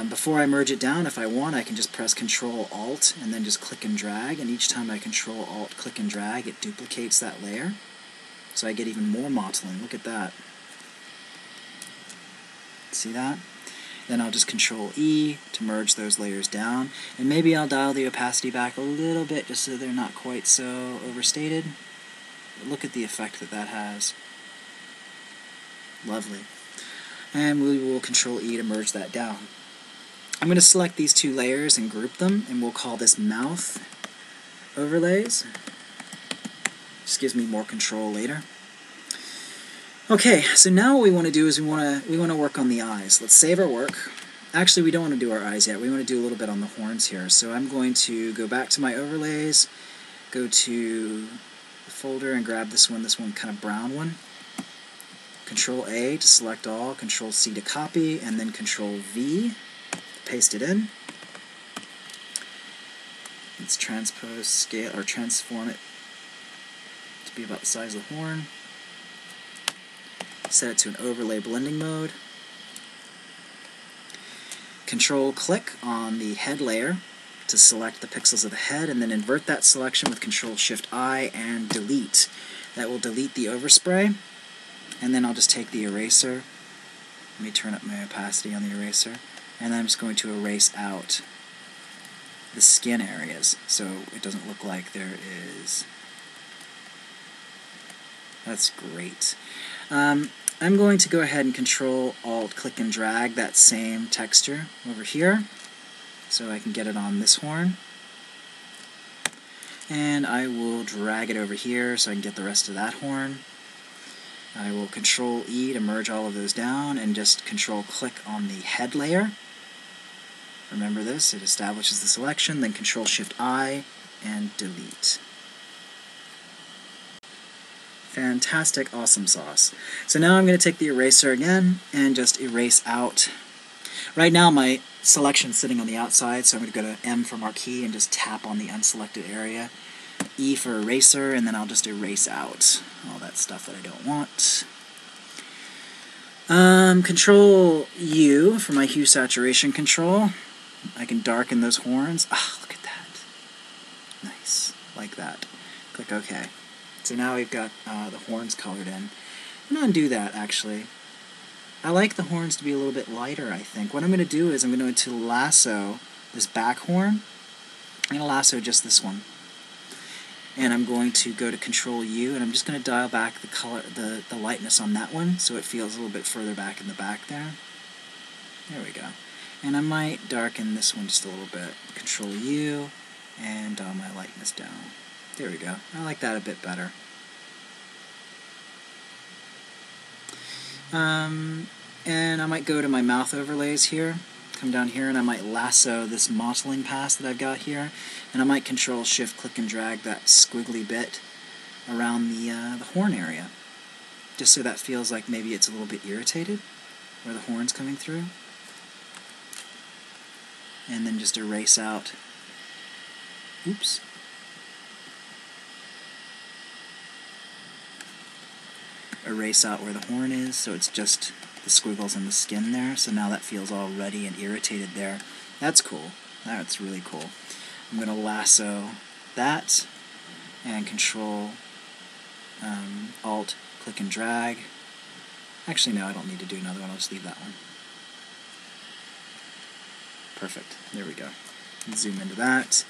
Before I merge it down, if I want, I can just press Control-Alt and then just click and drag, and each time I Control-Alt, click and drag, it duplicates that layer. So I get even more mottling. Look at that. See that? Then I'll just Control-E to merge those layers down, and maybe I'll dial the opacity back a little bit just so they're not quite so overstated. But look at the effect that that has. Lovely. And we will Control-E to merge that down. I'm going to select these two layers and group them, and we'll call this mouth overlays. Just gives me more control later. Okay, so now what we want to do is we want to work on the eyes. Let's save our work. Actually, we don't want to do our eyes yet. We want to do a little bit on the horns here. So I'm going to go back to my overlays, go to the folder and grab this one kind of brown one. Control-A to select all, Control-C to copy, and then Control-V to paste it in. Let's transpose, scale, or transform it to be about the size of the horn. Set it to an overlay blending mode. Control-click on the head layer to select the pixels of the head, and then invert that selection with Control-Shift-I and delete. That will delete the overspray. And then I'll just take the eraser. Let me turn up my opacity on the eraser. And then I'm just going to erase out the skin areas so it doesn't look like there is. That's great. I'm going to go ahead and Control Alt click and drag that same texture over here so I can get it on this horn. And I will drag it over here so I can get the rest of that horn. I will Control E to merge all of those down and just Control click on the head layer. Remember this, it establishes the selection, then Control Shift I and delete. Fantastic, awesome sauce. So now I'm going to take the eraser again and just erase out. Right now my selection's sitting on the outside, so I'm going to go to M for marquee and just tap on the unselected area. E for eraser, and then I'll just erase out all that stuff that I don't want. Control U for my hue saturation control. I can darken those horns. Ah, look at that. Nice. Like that. Click OK. So now we've got the horns colored in. I'm going to undo that, actually. I like the horns to be a little bit lighter, I think. What I'm going to do is I'm going to lasso this back horn. I'm going to lasso just this one. And I'm going to go to Control U, and I'm just going to dial back the color, the lightness on that one, so it feels a little bit further back in the back there. There we go. And I might darken this one just a little bit. Control U, and dial my lightness down. There we go. I like that a bit better. And I might go to my mouth overlays here, come down here, and I might lasso this mottling pass that I've got here, and I might Control Shift click and drag that squiggly bit around the horn area, just so that feels like maybe it's a little bit irritated where the horn's coming through. And then just erase out, oops, erase out where the horn is, so it's just the squiggles and the skin there. So now that feels all ruddy and irritated there. That's cool. That's really cool. I'm going to lasso that and Control Alt click and drag. Actually, no, I don't need to do another one. I'll just leave that one. Perfect. There we go. Zoom into that.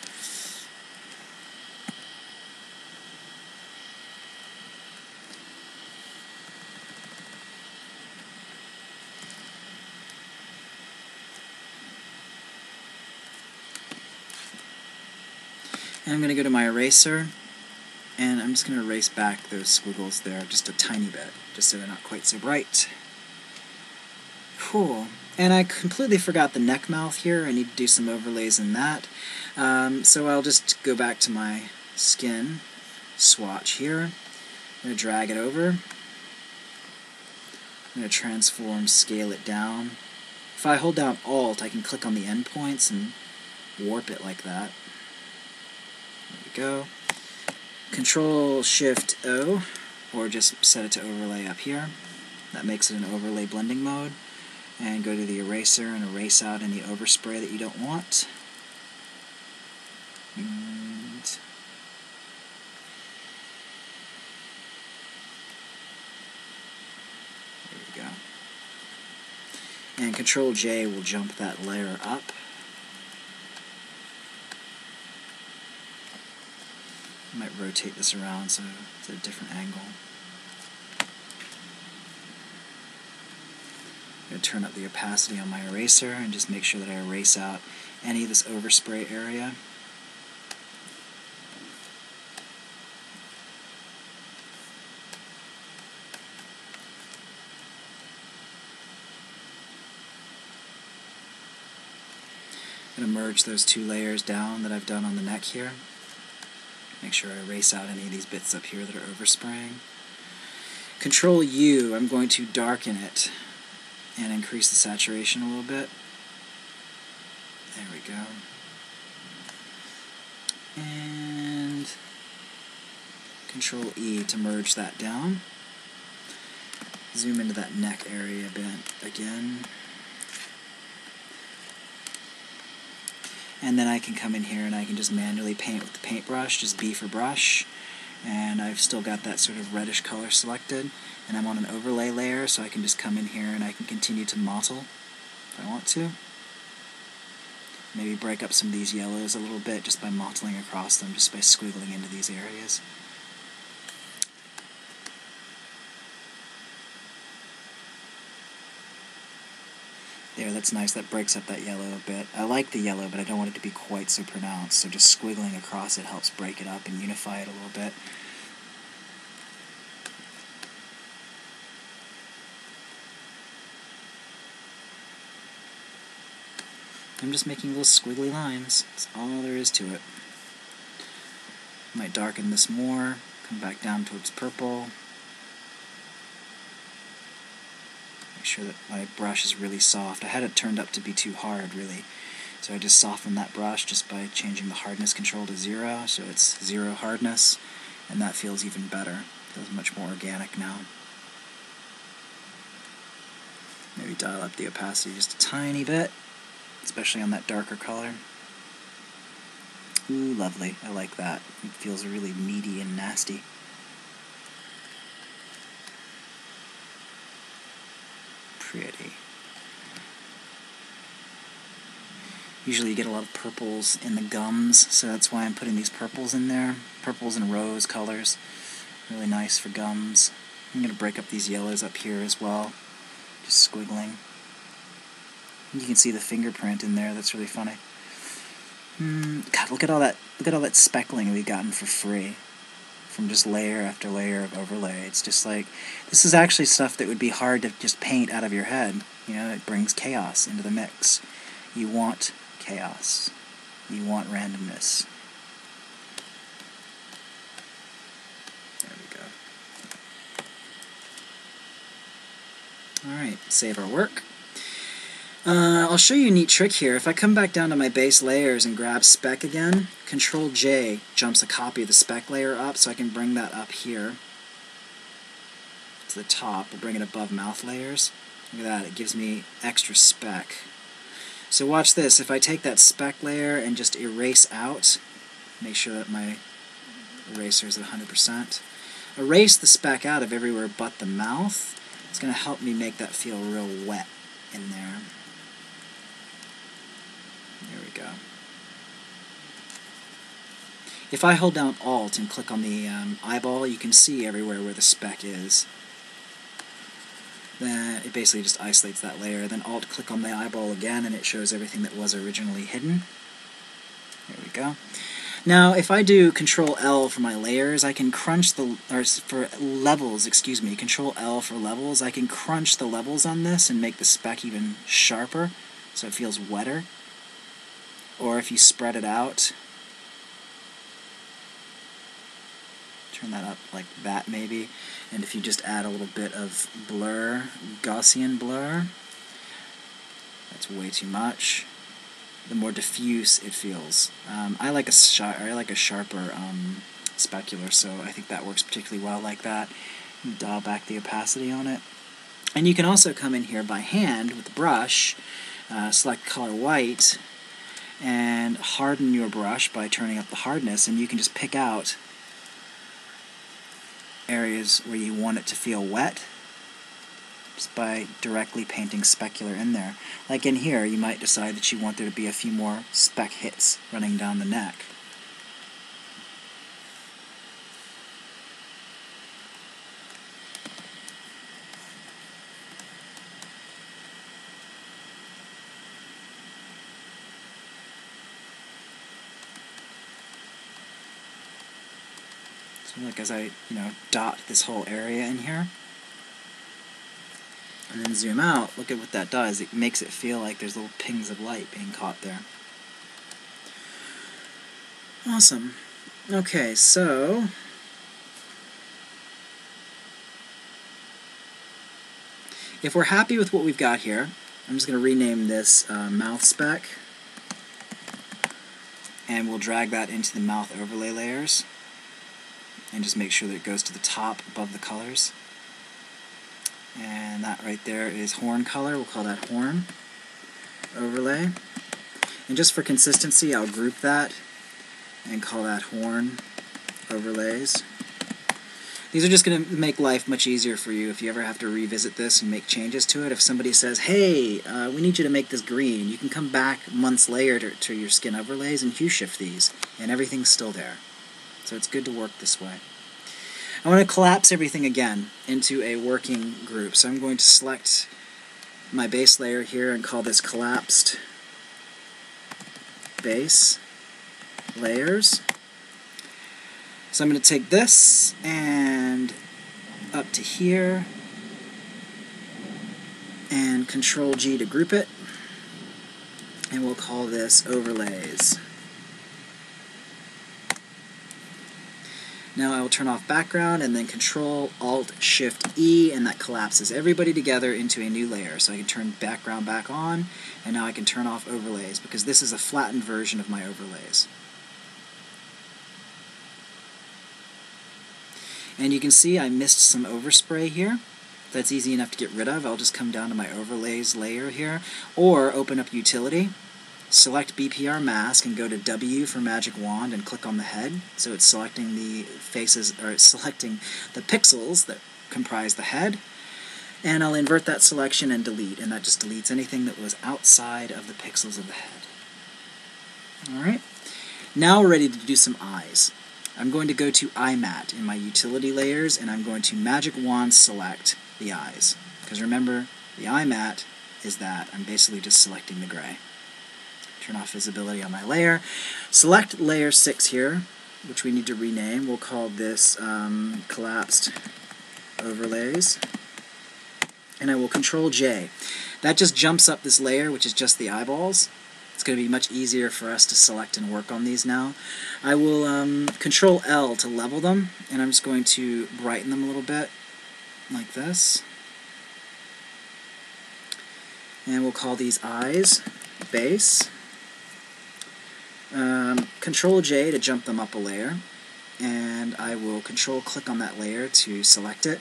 And I'm going to go to my eraser, and I'm just going to erase back those squiggles there just a tiny bit, just so they're not quite so bright. Cool. And I completely forgot the neck mouth here. I need to do some overlays in that. So I'll just go back to my skin swatch here. I'm going to drag it over. I'm going to transform, scale it down. If I hold down Alt, I can click on the endpoints and warp it like that. There we go. Control Shift O, or just set it to overlay up here. That makes it an overlay blending mode. And go to the eraser and erase out any overspray that you don't want. And there we go. And Control J will jump that layer up. I might rotate this around so it's at a different angle. I'm going to turn up the opacity on my eraser and just make sure that I erase out any of this overspray area. I'm going to merge those two layers down that I've done on the neck here. Make sure I erase out any of these bits up here that are overspraying. Control U, I'm going to darken it and increase the saturation a little bit. There we go. And Control E to merge that down. Zoom into that neck area a bit again. And then I can come in here and I can just manually paint with the paintbrush, just B for brush. And I've still got that sort of reddish color selected, and I'm on an overlay layer, so I can just come in here and I can continue to mottle if I want to. Maybe break up some of these yellows a little bit just by mottling across them, just by squiggling into these areas. There, that's nice. That breaks up that yellow a bit. I like the yellow, but I don't want it to be quite so pronounced, so just squiggling across it helps break it up and unify it a little bit. I'm just making little squiggly lines. That's all there is to it. Might darken this more, come back down towards purple. Make sure that my brush is really soft. I had it turned up to be too hard, really. So I just softened that brush just by changing the hardness control to 0, so it's 0 hardness, and that feels even better. It feels much more organic now. Maybe dial up the opacity just a tiny bit, especially on that darker color. Ooh, lovely. I like that. It feels really meaty and nasty. Pretty. Usually you get a lot of purples in the gums, so that's why I'm putting these purples in there. Purples and rose colors. Really nice for gums. I'm going to break up these yellows up here as well. Just squiggling. You can see the fingerprint in there. That's really funny. God, look at all that speckling we've gotten for free from just layer after layer of overlay. It's just like, this is actually stuff that would be hard to just paint out of your head. You know, it brings chaos into the mix. You want chaos. You want randomness. There we go. Alright, save our work. I'll show you a neat trick here. If I come back down to my base layers and grab speck again, Control J jumps a copy of the speck layer up, so I can bring that up here to the top. We'll bring it above mouth layers. Look at that, it gives me extra speck. So watch this. If I take that speck layer and just erase out, make sure that my eraser is at 100%, erase the speck out of everywhere but the mouth, it's going to help me make that feel real wet in there. There we go. If I hold down Alt and click on the eyeball, you can see everywhere where the speck is. Then it basically just isolates that layer. Then Alt click on the eyeball again and it shows everything that was originally hidden. There we go. Now if I do Control L for my layers, I can crunch the, or for levels, excuse me, Control L for levels, I can crunch the levels on this and make the speck even sharper so it feels wetter. Or if you spread it out, turn that up like that maybe, and if you just add a little bit of blur, Gaussian blur, that's way too much, the more diffuse it feels. I like a sharper specular, so I think that works particularly well like that. Dial back the opacity on it. And you can also come in here by hand with the brush, select color white, and harden your brush by turning up the hardness, and you can just pick out areas where you want it to feel wet just by directly painting specular in there. Like in here, you might decide that you want there to be a few more speck hits running down the neck. Like as I, dot this whole area in here, and then zoom out, look at what that does. It makes it feel like there's little pings of light being caught there. Awesome. Okay, so if we're happy with what we've got here, I'm just going to rename this mouth speck, and we'll drag that into the mouth overlay layers. And just make sure that it goes to the top above the colors. And that right there is horn color. We'll call that horn overlay. And just for consistency, I'll group that and call that horn overlays. These are just going to make life much easier for you if you ever have to revisit this and make changes to it. If somebody says, hey, we need you to make this green, you can come back months later to your skin overlays and hue shift these, and everything's still there. So it's good to work this way. I want to collapse everything again into a working group. So I'm going to select my base layer here and call this collapsed base layers. So I'm going to take this and up to here and Control G to group it, and we'll call this overlays. Now I will turn off background and then Control Alt Shift E, and that collapses everybody together into a new layer. So I can turn background back on, and now I can turn off overlays because this is a flattened version of my overlays. And you can see I missed some overspray here. That's easy enough to get rid of. I'll just come down to my overlays layer here, or open up utility, select BPR mask and go to W for magic wand and click on the head. So it's selecting the faces, or it's selecting the pixels that comprise the head. And I'll invert that selection and delete, and that just deletes anything that was outside of the pixels of the head. Alright, now we're ready to do some eyes. I'm going to go to eye matte in my utility layers, and I'm going to magic wand select the eyes. Because remember, the eye matte is that. I'm basically just selecting the gray. Turn off visibility on my layer. Select layer 6 here, which we need to rename. We'll call this collapsed overlays. And I will Control J. That just jumps up this layer, which is just the eyeballs. It's going to be much easier for us to select and work on these now. I will Control L to level them, and I'm just going to brighten them a little bit, like this. And we'll call these eyes base. Control J to jump them up a layer, and I will Control click on that layer to select it.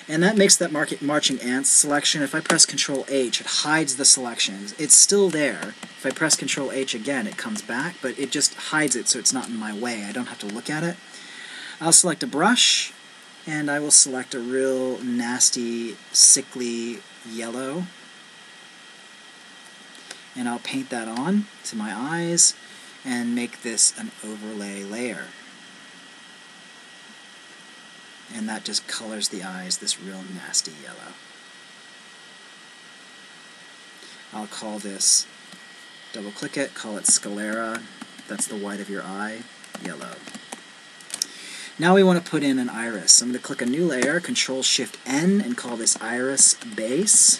And that makes that marching ants selection. If I press Control H, it hides the selections. It's still there. If I press Control H again, it comes back, but it just hides it so it's not in my way. I don't have to look at it. I'll select a brush, and I will select a real nasty, sickly yellow. And I'll paint that on to my eyes and make this an overlay layer. And that just colors the eyes this real nasty yellow. I'll call this, double click it, call it sclera, that's the white of your eye, yellow. Now we want to put in an iris. So I'm going to click a new layer, Control Shift N, and call this iris base.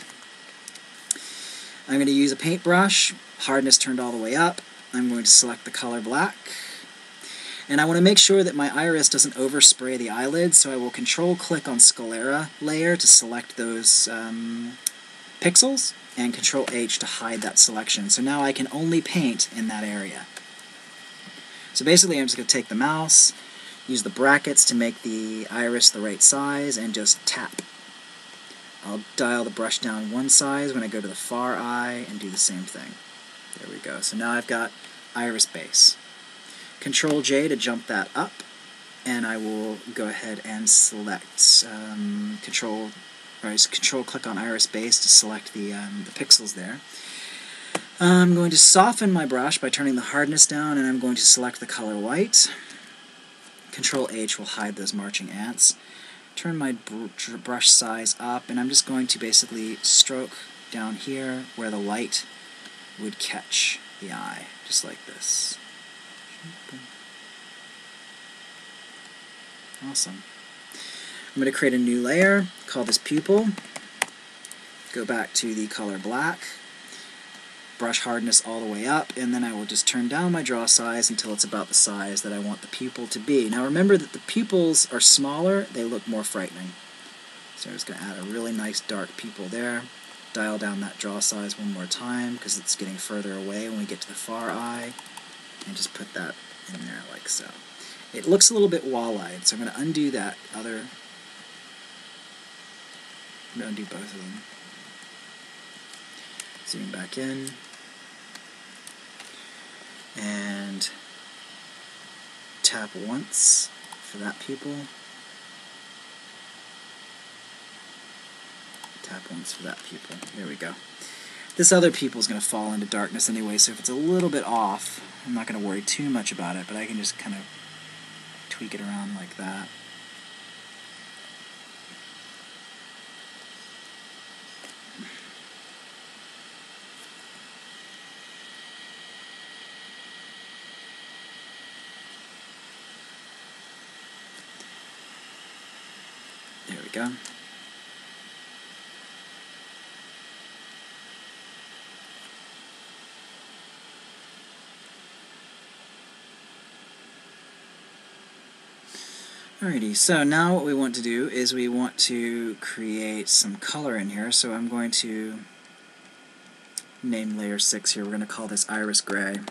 I'm going to use a paintbrush, hardness turned all the way up. I'm going to select the color black. And I want to make sure that my iris doesn't overspray the eyelids, so I will Control click on sclera layer to select those pixels, and Control H to hide that selection. So now I can only paint in that area. So basically I'm just going to take the mouse, use the brackets to make the iris the right size, and just tap. I'll dial the brush down one size when I go to the far eye and do the same thing. There we go. So now I've got iris base. Control J to jump that up, and I will go ahead and select Control click on iris base to select the pixels there. I'm going to soften my brush by turning the hardness down, and I'm going to select the color white. Control H will hide those marching ants. Turn my brush size up, and I'm just going to basically stroke down here where the light would catch the eye, just like this. Awesome. I'm going to create a new layer, call this pupil, go back to the color black, brush hardness all the way up, and then I will just turn down my draw size until it's about the size that I want the pupil to be. Now remember that the pupils are smaller, they look more frightening. So I'm just going to add a really nice dark pupil there, dial down that draw size one more time because it's getting further away when we get to the far eye, and just put that in there like so. It looks a little bit wall-eyed, so I'm going to undo that other. I'm going to undo both of them. Zoom back in. And tap once for that pupil. Tap once for that pupil. There we go. This other pupil is going to fall into darkness anyway, so if it's a little bit off, I'm not going to worry too much about it, but I can just kind of tweak it around like that. There we go. Alrighty, so now what we want to do is we want to create some color in here, so I'm going to name layer 6 here. We're going to call this Iris Gray. I'm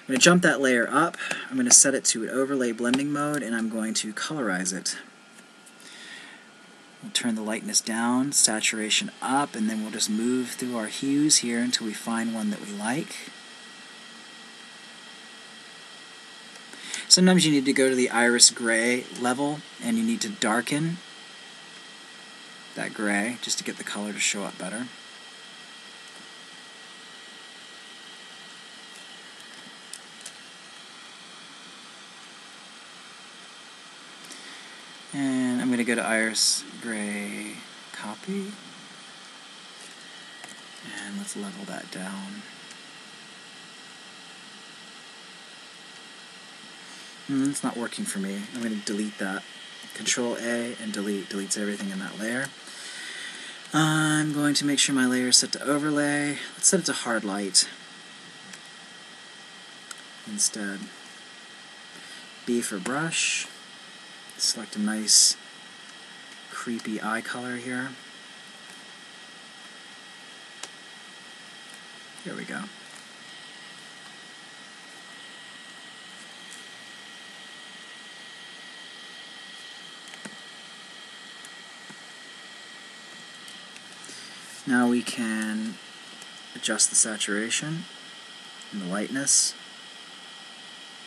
going to jump that layer up, I'm going to set it to an overlay blending mode, and I'm going to colorize it. We'll turn the lightness down, saturation up, and then we'll just move through our hues here until we find one that we like. Sometimes you need to go to the Iris Gray level and you need to darken that gray just to get the color to show up better. And I'm going to go to Iris Gray Copy, and let's level that down. It's not working for me. I'm going to delete that. Control A and delete. Deletes everything in that layer. I'm going to make sure my layer is set to overlay. Let's set it to hard light instead. B for brush. Select a nice creepy eye color here. There we go. Now we can adjust the saturation and the lightness,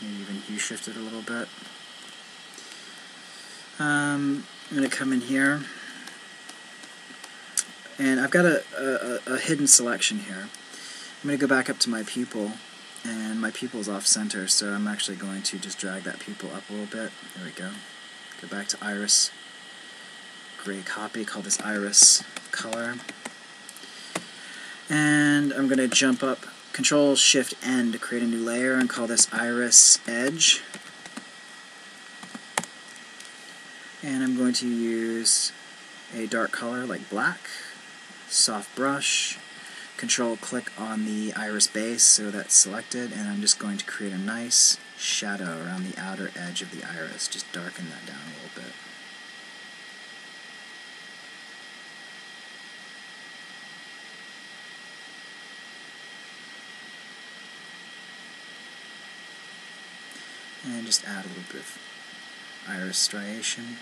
maybe even hue shift it a little bit. I'm going to come in here, and I've got a hidden selection here. I'm going to go back up to my pupil, and my pupil is off center, so I'm actually going to just drag that pupil up a little bit. There we go. Go back to Iris Gray Copy, call this Iris Color. And I'm going to jump up, Control Shift N to create a new layer and call this Iris Edge. And I'm going to use a dark color like black, soft brush, Control click on the iris base so that's selected, and I'm just going to create a nice shadow around the outer edge of the iris. Just darken that down a little bit. And just add a little bit of iris striation.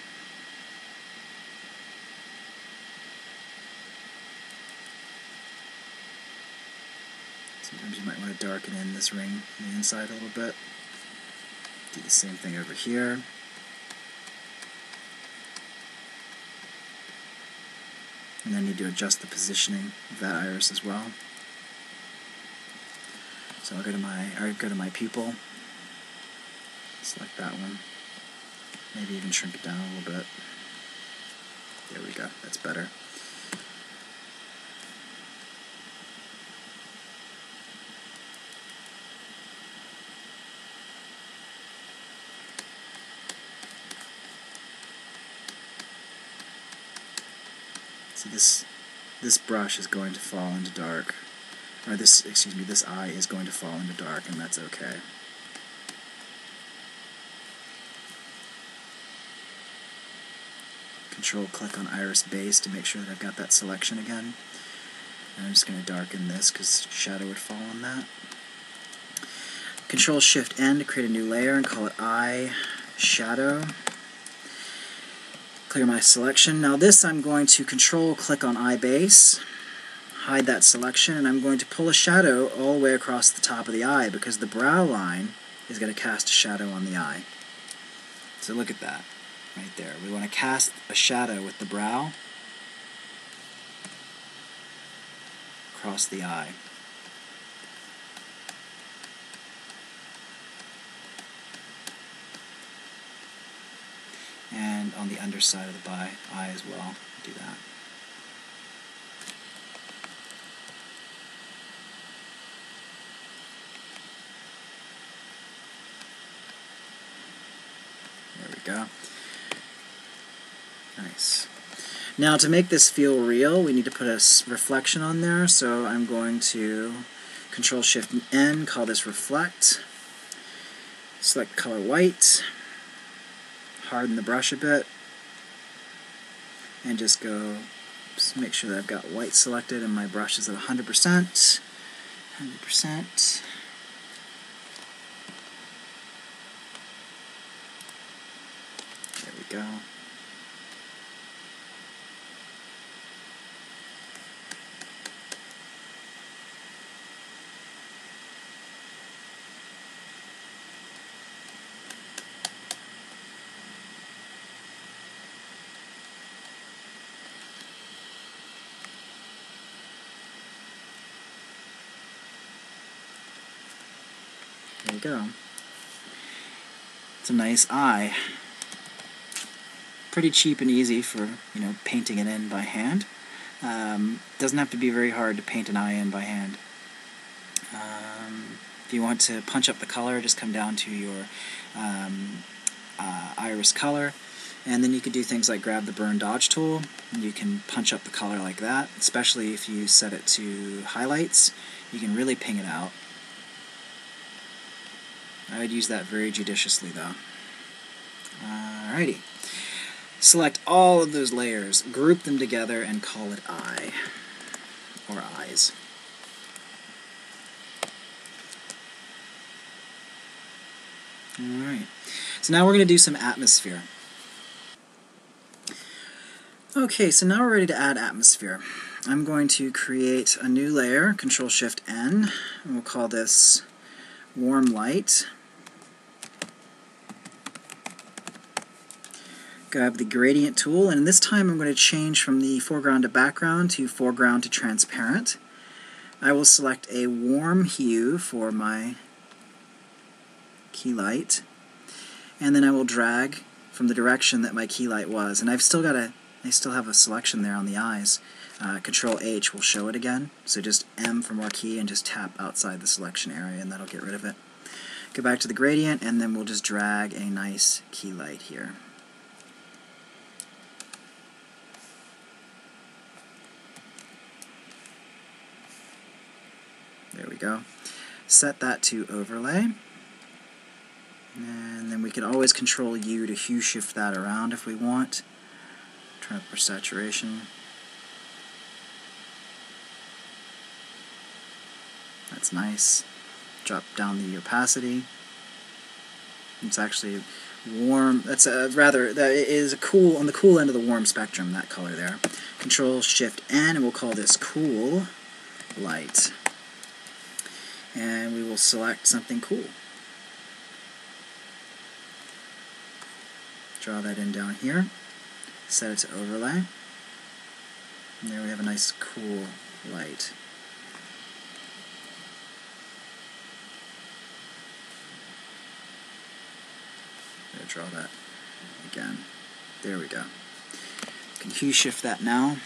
Sometimes you might want to darken in this ring on the inside a little bit. Do the same thing over here. And then need to adjust the positioning of that iris as well. So I'll go to my pupil. Select that one. Maybe even shrink it down a little bit. There we go. That's better. So this brush is going to fall into dark, or this eye is going to fall into dark, and that's okay. Control click on iris base to make sure that I've got that selection again. And I'm just going to darken this because shadow would fall on that. Control Shift N to create a new layer and call it Eye Shadow. Clear my selection. Now this I'm going to Control click on Eye Base, hide that selection, and I'm going to pull a shadow all the way across the top of the eye because the brow line is going to cast a shadow on the eye. So look at that. right there. We want to cast a shadow with the brow across the eye. And on the underside of the eye as well, do that. There we go. Nice. Now to make this feel real, we need to put a reflection on there, so I'm going to Control-Shift-N, call this Reflect, select color white, harden the brush a bit, and just make sure that I've got white selected and my brush is at 100%. 100%. There we go. There you go. It's a nice eye. Pretty cheap and easy for, painting it in by hand. Doesn't have to be very hard to paint an eye in by hand. If you want to punch up the color, just come down to your iris color, and then you could do things like grab the burn dodge tool, and you can punch up the color like that, especially if you set it to highlights. You can really ping it out. I would use that very judiciously, though. Alrighty. Select all of those layers, group them together, and call it eye, or eyes. Alright. So now we're going to do some atmosphere. Okay, so now we're ready to add atmosphere. I'm going to create a new layer, Control-Shift-N, and we'll call this Warm Light. Grab the gradient tool, and this time I'm going to change from the foreground to background to foreground to transparent. I will select a warm hue for my key light, and then I will drag from the direction that my key light was. And I still have a selection there on the eyes. Control H will show it again, so just M for more key and just tap outside the selection area and that'll get rid of it. Go back to the gradient, and then we'll just drag a nice key light here. There we go. Set that to overlay. And then we can always Control U to hue shift that around if we want. Turn up our saturation. That's nice. Drop down the opacity. It's actually warm. That's that is on the cool end of the warm spectrum, that color there. Control-Shift-N, and we'll call this Cool Light. And we will select something cool. Draw that in down here. Set it to overlay. And there we have a nice cool light. There, draw that again. There we go. You can hue shift that now.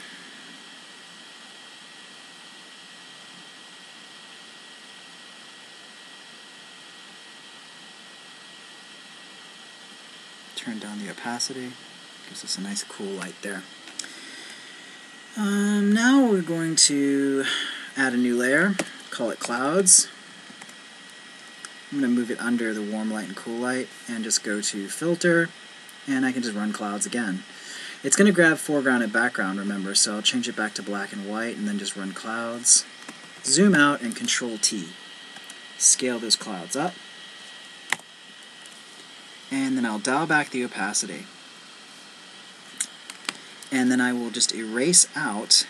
Turn down the opacity. Gives us a nice cool light there. Now we're going to add a new layer. Call it Clouds. I'm going to move it under the warm light and cool light and just go to Filter, and I can just run clouds again. It's going to grab foreground and background, remember, so I'll change it back to black and white and then just run clouds. Zoom out and Control T. Scale those clouds up. And then I'll dial back the opacity. And then I will just erase out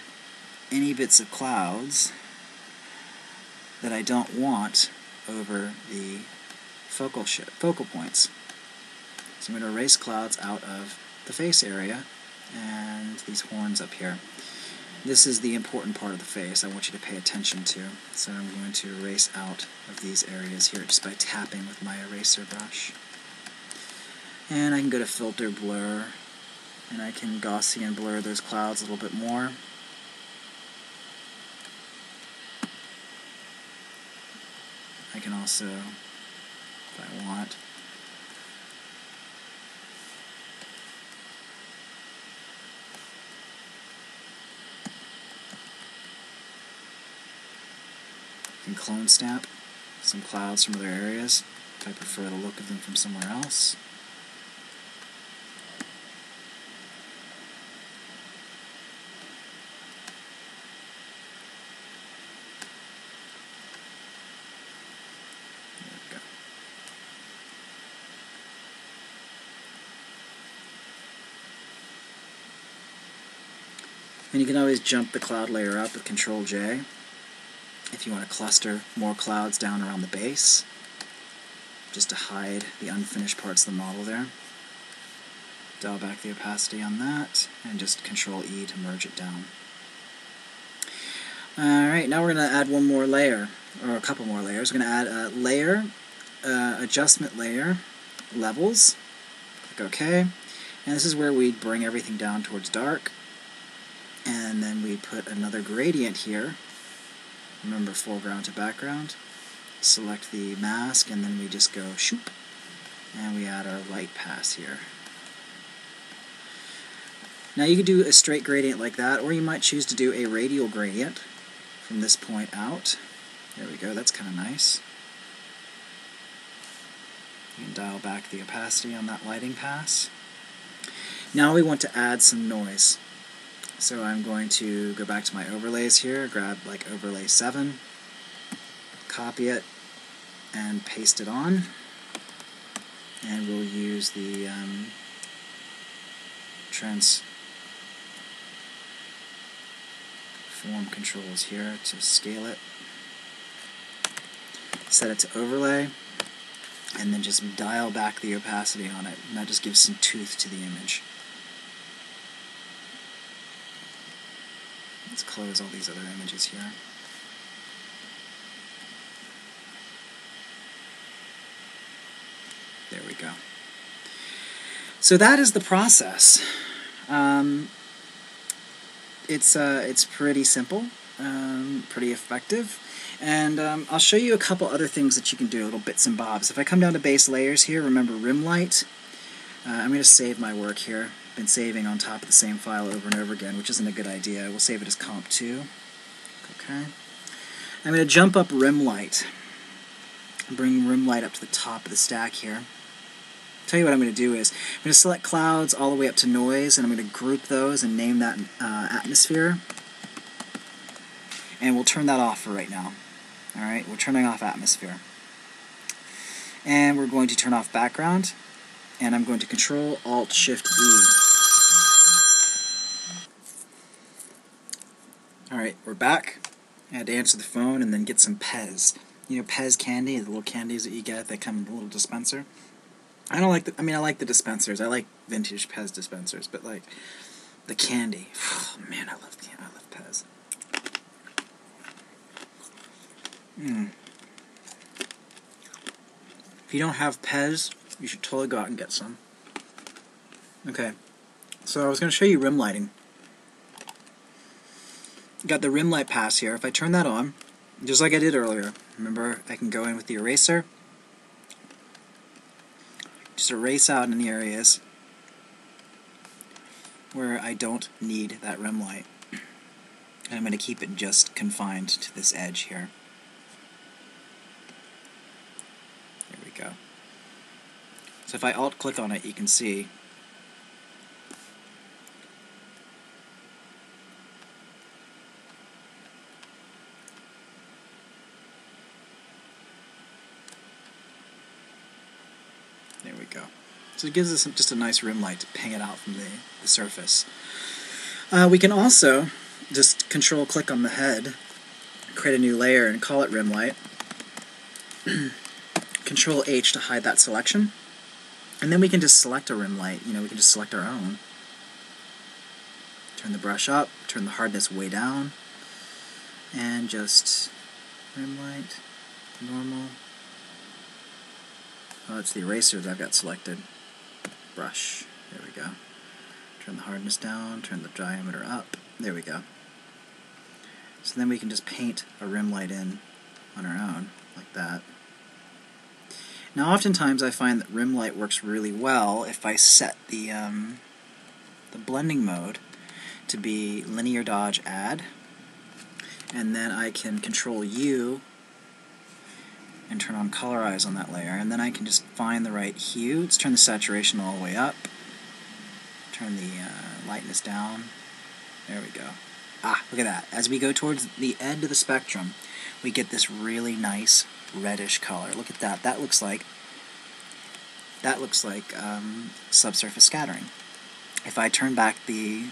any bits of clouds that I don't want over the focal points. So I'm going to erase clouds out of the face area and these horns up here. This is the important part of the face I want you to pay attention to. So I'm going to erase out of these areas here just by tapping with my eraser brush. And I can go to Filter, Blur, and I can Gaussian blur those clouds a little bit more. I can also, if I want, I can clone stamp some clouds from other areas if I prefer the look of them from somewhere else. There we go. And you can always jump the cloud layer up with Control J if you want to cluster more clouds down around the base, just to hide the unfinished parts of the model there. Dial back the opacity on that, and just Control E to merge it down. Alright, now we're going to add one more layer, or a couple more layers. We're going to add a layer, adjustment layer, levels. Click OK. And this is where we bring everything down towards dark. And then we put another gradient here. Remember, foreground to background. Select the mask, and then we just go shoop, and we add our light pass here. Now you could do a straight gradient like that, or you might choose to do a radial gradient from this point out. There we go, that's kind of nice. You can dial back the opacity on that lighting pass. Now we want to add some noise. So I'm going to go back to my overlays here, grab like overlay 7, copy it, and paste it on. And we'll use the transform controls here to scale it. Set it to overlay, and then just dial back the opacity on it, and that just gives some tooth to the image. Let's close all these other images here. There we go. So that is the process. It's pretty simple, pretty effective, and I'll show you a couple other things that you can do, little bits and bobs. If I come down to base layers here, remember rim light. I'm going to save my work here. Been saving on top of the same file over and over again, which isn't a good idea. We'll save it as comp2. Okay. I'm going to jump up rim light. Bring rim light up to the top of the stack here. Tell you what I'm going to do is I'm going to select clouds all the way up to noise, and I'm going to group those and name that atmosphere. And we'll turn that off for right now. Alright, we're turning off atmosphere. And we're going to turn off background, and I'm going to Control Alt Shift E. Alright, we're back. I had to answer the phone and then get some Pez. You know, Pez candy, the little candies that you get that come in a little dispenser. I don't like the, I mean, I like the dispensers. I like vintage Pez dispensers, but like the candy. Oh man, I love Pez. If you don't have Pez, you should totally go out and get some. Okay, so I was going to show you rim lighting. Got the rim light pass here. If I turn that on, just like I did earlier, remember I can go in with the eraser, just erase out in the areas where I don't need that rim light. And I'm going to keep it just confined to this edge here. There we go. So if I alt-click on it, you can see there we go. So it gives us just a nice rim light to ping it out from the surface. We can also just Control-click on the head, create a new layer, and call it rim light. Control-H to hide that selection. And then we can just select a rim light. You know, we can just select our own. Turn the brush up, turn the hardness way down, and just rim light, normal. Oh, it's the eraser that I've got selected. Brush. There we go. Turn the hardness down, turn the diameter up. There we go. So then we can just paint a rim light in on our own, like that. Now oftentimes I find that rim light works really well if I set the blending mode to be linear dodge add, and then I can control U and turn on colorize on that layer, and then I can just find the right hue. Let's turn the saturation all the way up, turn the lightness down. There we go. Ah, look at that. As we go towards the end of the spectrum, we get this really nice reddish color. Look at that. That looks like subsurface scattering. If I turn back the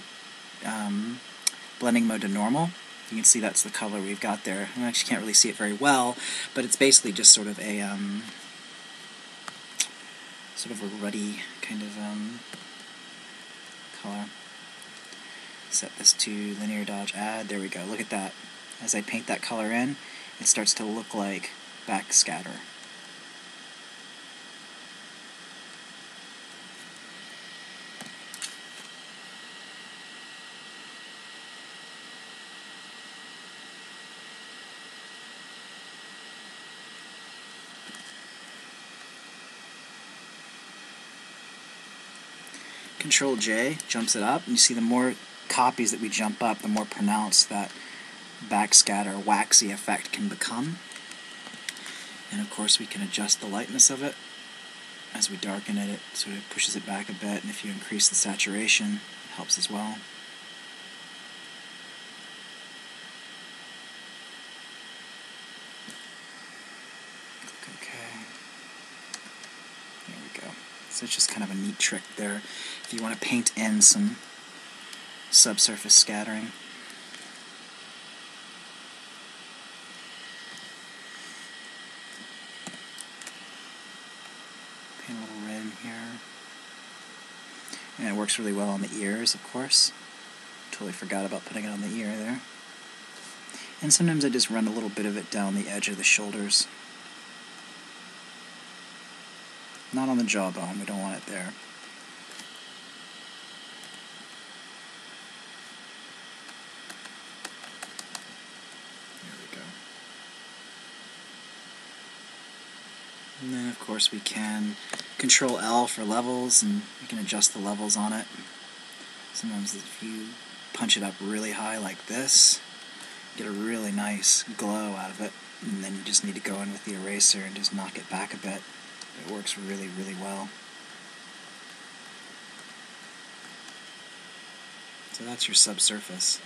blending mode to normal, you can see that's the color we've got there. I actually can't really see it very well, but it's basically just sort of a ruddy kind of color. Set this to linear dodge add. There we go. Look at that. As I paint that color in, it starts to look like backscatter. Control J jumps it up, and you see the more copies that we jump up, the more pronounced that backscatter, waxy effect can become. And of course we can adjust the lightness of it. As we darken it, it sort of pushes it back a bit, and if you increase the saturation, it helps as well. So it's just kind of a neat trick there if you want to paint in some subsurface scattering. Paint a little red in here. And it works really well on the ears, of course. Totally forgot about putting it on the ear there. And sometimes I just run a little bit of it down the edge of the shoulders. Not on the jawbone, we don't want it there. There we go. And then of course we can Control L for levels, and we can adjust the levels on it. Sometimes if you punch it up really high like this, get a really nice glow out of it, and then you just need to go in with the eraser and just knock it back a bit. It works really, really well. So that's your subsurface.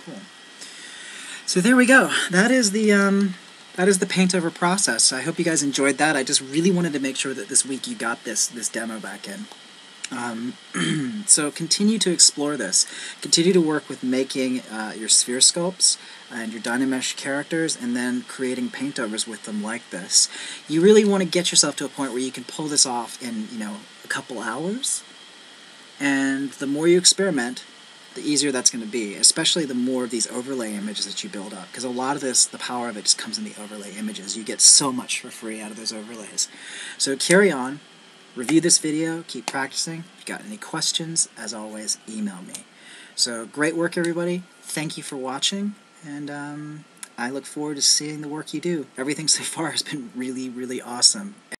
Cool. So there we go. That is the paint over process. I hope you guys enjoyed that. I just really wanted to make sure that this week you got this demo back in. So continue to explore this. Continue to work with making your sphere sculpts and your Dynamesh characters, and then creating paintovers with them like this. You really want to get yourself to a point where you can pull this off in, a couple hours. And the more you experiment, the easier that's going to be, especially the more of these overlay images that you build up, because a lot of this, the power of it just comes in the overlay images. You get so much for free out of those overlays. So carry on. Review this video, keep practicing. If you got any questions, as always, email me. So great work, everybody. Thank you for watching, and I look forward to seeing the work you do. Everything so far has been really, really awesome.